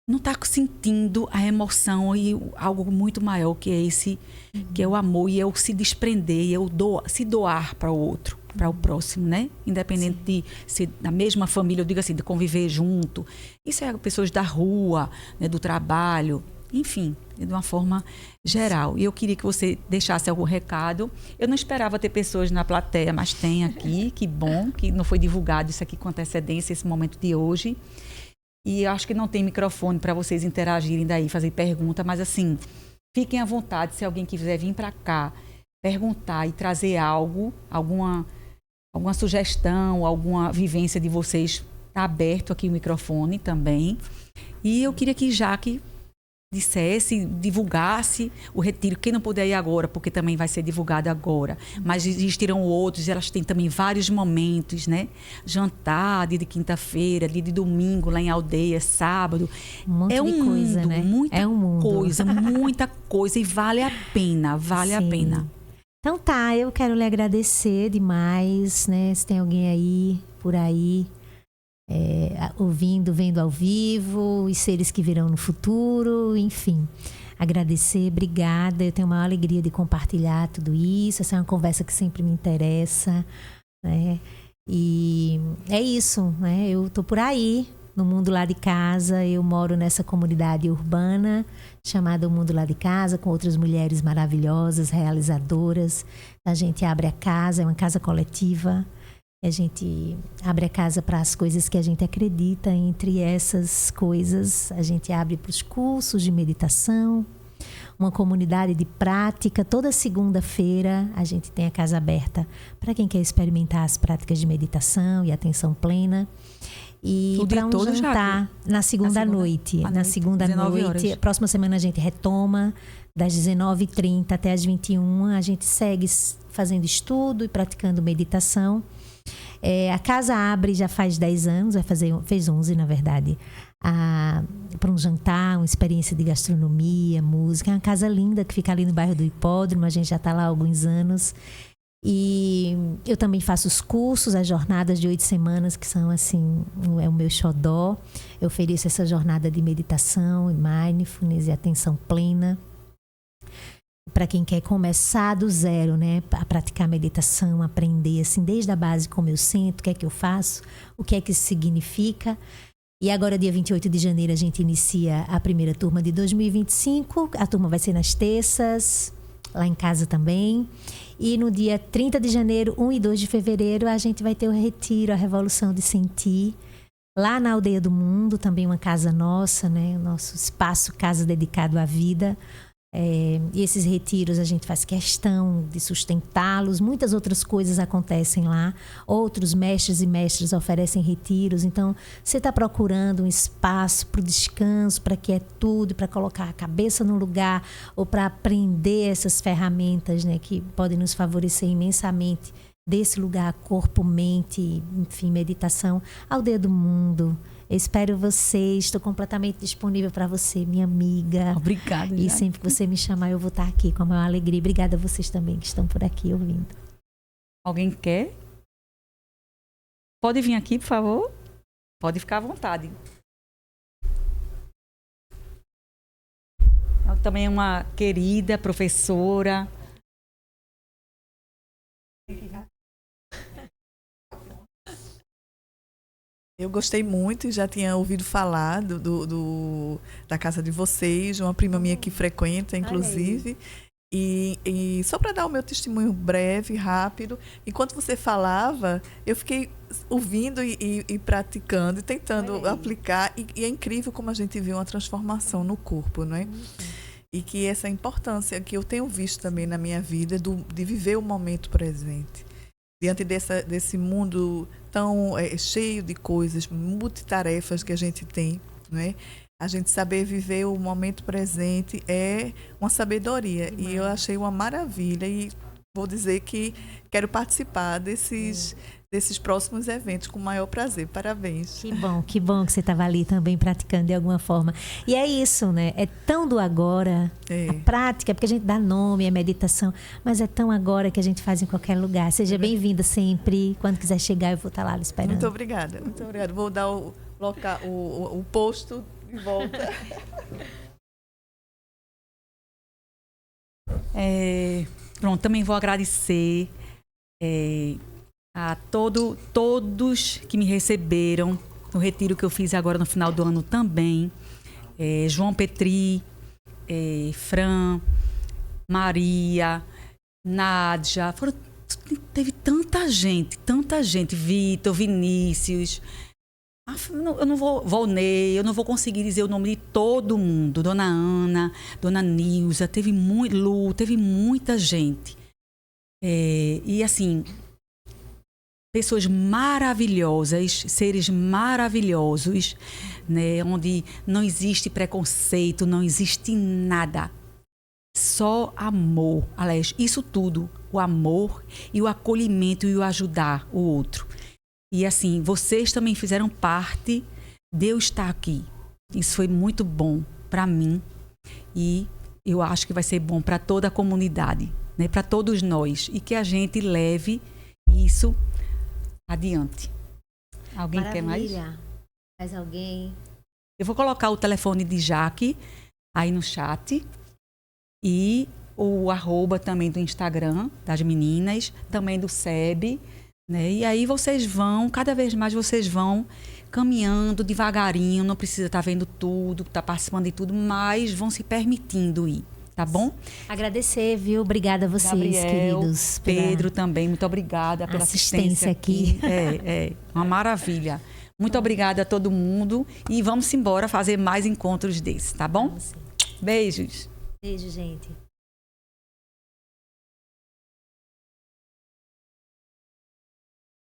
não está sentindo a emoção e algo muito maior que é esse, que é o amor, e é o se desprender, e é o se doar para o outro, para o próximo, né? Independente de ser da mesma família, eu digo assim, de conviver junto. Isso é pessoas da rua, né, do trabalho, enfim, de uma forma geral. E eu queria que você deixasse algum recado. Eu não esperava ter pessoas na plateia, mas tem aqui, que bom, que não foi divulgado isso aqui com antecedência, esse momento de hoje. E eu acho que não tem microfone para vocês interagirem daí, fazer pergunta, mas assim, fiquem à vontade, se alguém quiser vir para cá, perguntar e trazer algo, alguma sugestão, alguma vivência de vocês, está aberto aqui o microfone também. E eu queria que Jaque dissesse, divulgasse o retiro. Quem não puder ir agora, porque também vai ser divulgado agora. Mas existirão outros, elas têm também vários momentos, né? Jantar, dia de quinta-feira, dia de domingo, lá em aldeia, sábado. Um monte de coisa, né? Muita coisa. E vale a pena, vale a pena. Então tá, eu quero lhe agradecer demais, né? Se tem alguém aí, por aí, ouvindo, vendo ao vivo, os seres que virão no futuro, enfim. Agradecer, obrigada. Eu tenho uma alegria de compartilhar tudo isso. Essa é uma conversa que sempre me interessa, né? E é isso, né? Eu tô por aí, no mundo lá de casa. Eu moro nessa comunidade urbana chamada O Mundo Lá de Casa, com outras mulheres maravilhosas, realizadoras. A gente abre a casa, é uma casa coletiva. A gente abre a casa para as coisas que a gente acredita. Entre essas coisas, a gente abre para os cursos de meditação, uma comunidade de prática. Toda segunda-feira a gente tem a casa aberta para quem quer experimentar as práticas de meditação e atenção plena. E para um jantar na segunda noite. Na segunda noite. Próxima semana a gente retoma, das 19h30 até as 21h. A gente segue fazendo estudo e praticando meditação. A casa abre já faz 10 anos, fez 11 na verdade, para um jantar, uma experiência de gastronomia, música. É uma casa linda que fica ali no bairro do Hipódromo, a gente já está lá há alguns anos. E eu também faço os cursos, as jornadas de 8 semanas, que são assim, é o meu xodó. Eu ofereço essa jornada de meditação e mindfulness e atenção plena. Para quem quer começar do zero, né, a praticar meditação, aprender assim desde a base como eu sinto, o que é que eu faço, o que é que isso significa. E agora, dia 28 de janeiro, a gente inicia a primeira turma de 2025. A turma vai ser nas terças, lá em casa também. E no dia 30 de janeiro, 1 e 2 de fevereiro, a gente vai ter o retiro, a Revolução de Sentir, lá na Aldeia do Mundo, também uma casa nossa, né, o nosso espaço, casa dedicado à vida. E esses retiros a gente faz questão de sustentá-los. Muitas outras coisas acontecem lá. Outros mestres e mestras oferecem retiros. Então, você está procurando um espaço para o descanso, para quietude, para colocar a cabeça no lugar, ou para aprender essas ferramentas, né, que podem nos favorecer imensamente desse lugar, corpo, mente, enfim, meditação. Aldeia do Mundo. Eu espero você, estou completamente disponível para você, minha amiga. Obrigada. E sempre que você me chamar, eu vou estar aqui com a maior alegria. Obrigada a vocês também que estão por aqui ouvindo. Alguém quer? Pode vir aqui, por favor? Pode ficar à vontade. Ela também é uma querida professora. Eu gostei muito, já tinha ouvido falar da casa de vocês, uma prima minha que frequenta, inclusive. E só para dar o meu testemunho breve, rápido, enquanto você falava, eu fiquei ouvindo e praticando, e tentando aplicar. E é incrível como a gente vê uma transformação no corpo, não é? E que essa importância que eu tenho visto também na minha vida de viver o momento presente. Diante desse mundo tão cheio de coisas, multitarefas que a gente tem, não é? A gente saber viver o momento presente é uma sabedoria. E eu achei uma maravilha. E vou dizer que quero participar desses próximos eventos com o maior prazer. Parabéns. Que bom que você estava ali também praticando de alguma forma. E é isso, né? É tão do agora. A prática, porque a gente dá nome, é meditação, mas é tão agora que a gente faz em qualquer lugar. Seja bem-vinda sempre. Quando quiser chegar, eu vou estar lá esperando. Muito obrigada. Vou dar o posto Volta. Pronto, também vou agradecer a todos que me receberam no retiro que eu fiz agora no final do ano também. João Petri, Fran, Maria, Nádia, teve tanta gente, Vitor, Vinícius, eu não vou, Volney, eu não vou conseguir dizer o nome de todo mundo, Dona Ana, Dona Nilza, teve muita gente. E assim, pessoas maravilhosas, seres maravilhosos, né, onde não existe preconceito, não existe nada. Só amor. Aliás, isso tudo, o amor e o acolhimento e o ajudar o outro. E assim, vocês também fizeram parte de eu estar aqui. Isso foi muito bom para mim e eu acho que vai ser bom para toda a comunidade, né, para todos nós, e que a gente leve isso adiante. Alguém quer mais? Mais alguém? Eu vou colocar o telefone de Jaque aí no chat e o @ também do Instagram das meninas, também do SEB, né? E aí vocês vão, cada vez mais vocês vão caminhando devagarinho, não precisa estar vendo tudo, estar participando de tudo, mas vão se permitindo ir. Tá bom? Agradecer, viu? Obrigada a vocês, Gabriel, queridos. Pedro também, muito obrigada pela assistência aqui. Uma maravilha. Muito obrigada a todo mundo e vamos embora fazer mais encontros desses, tá bom? Beijos. Beijo, gente.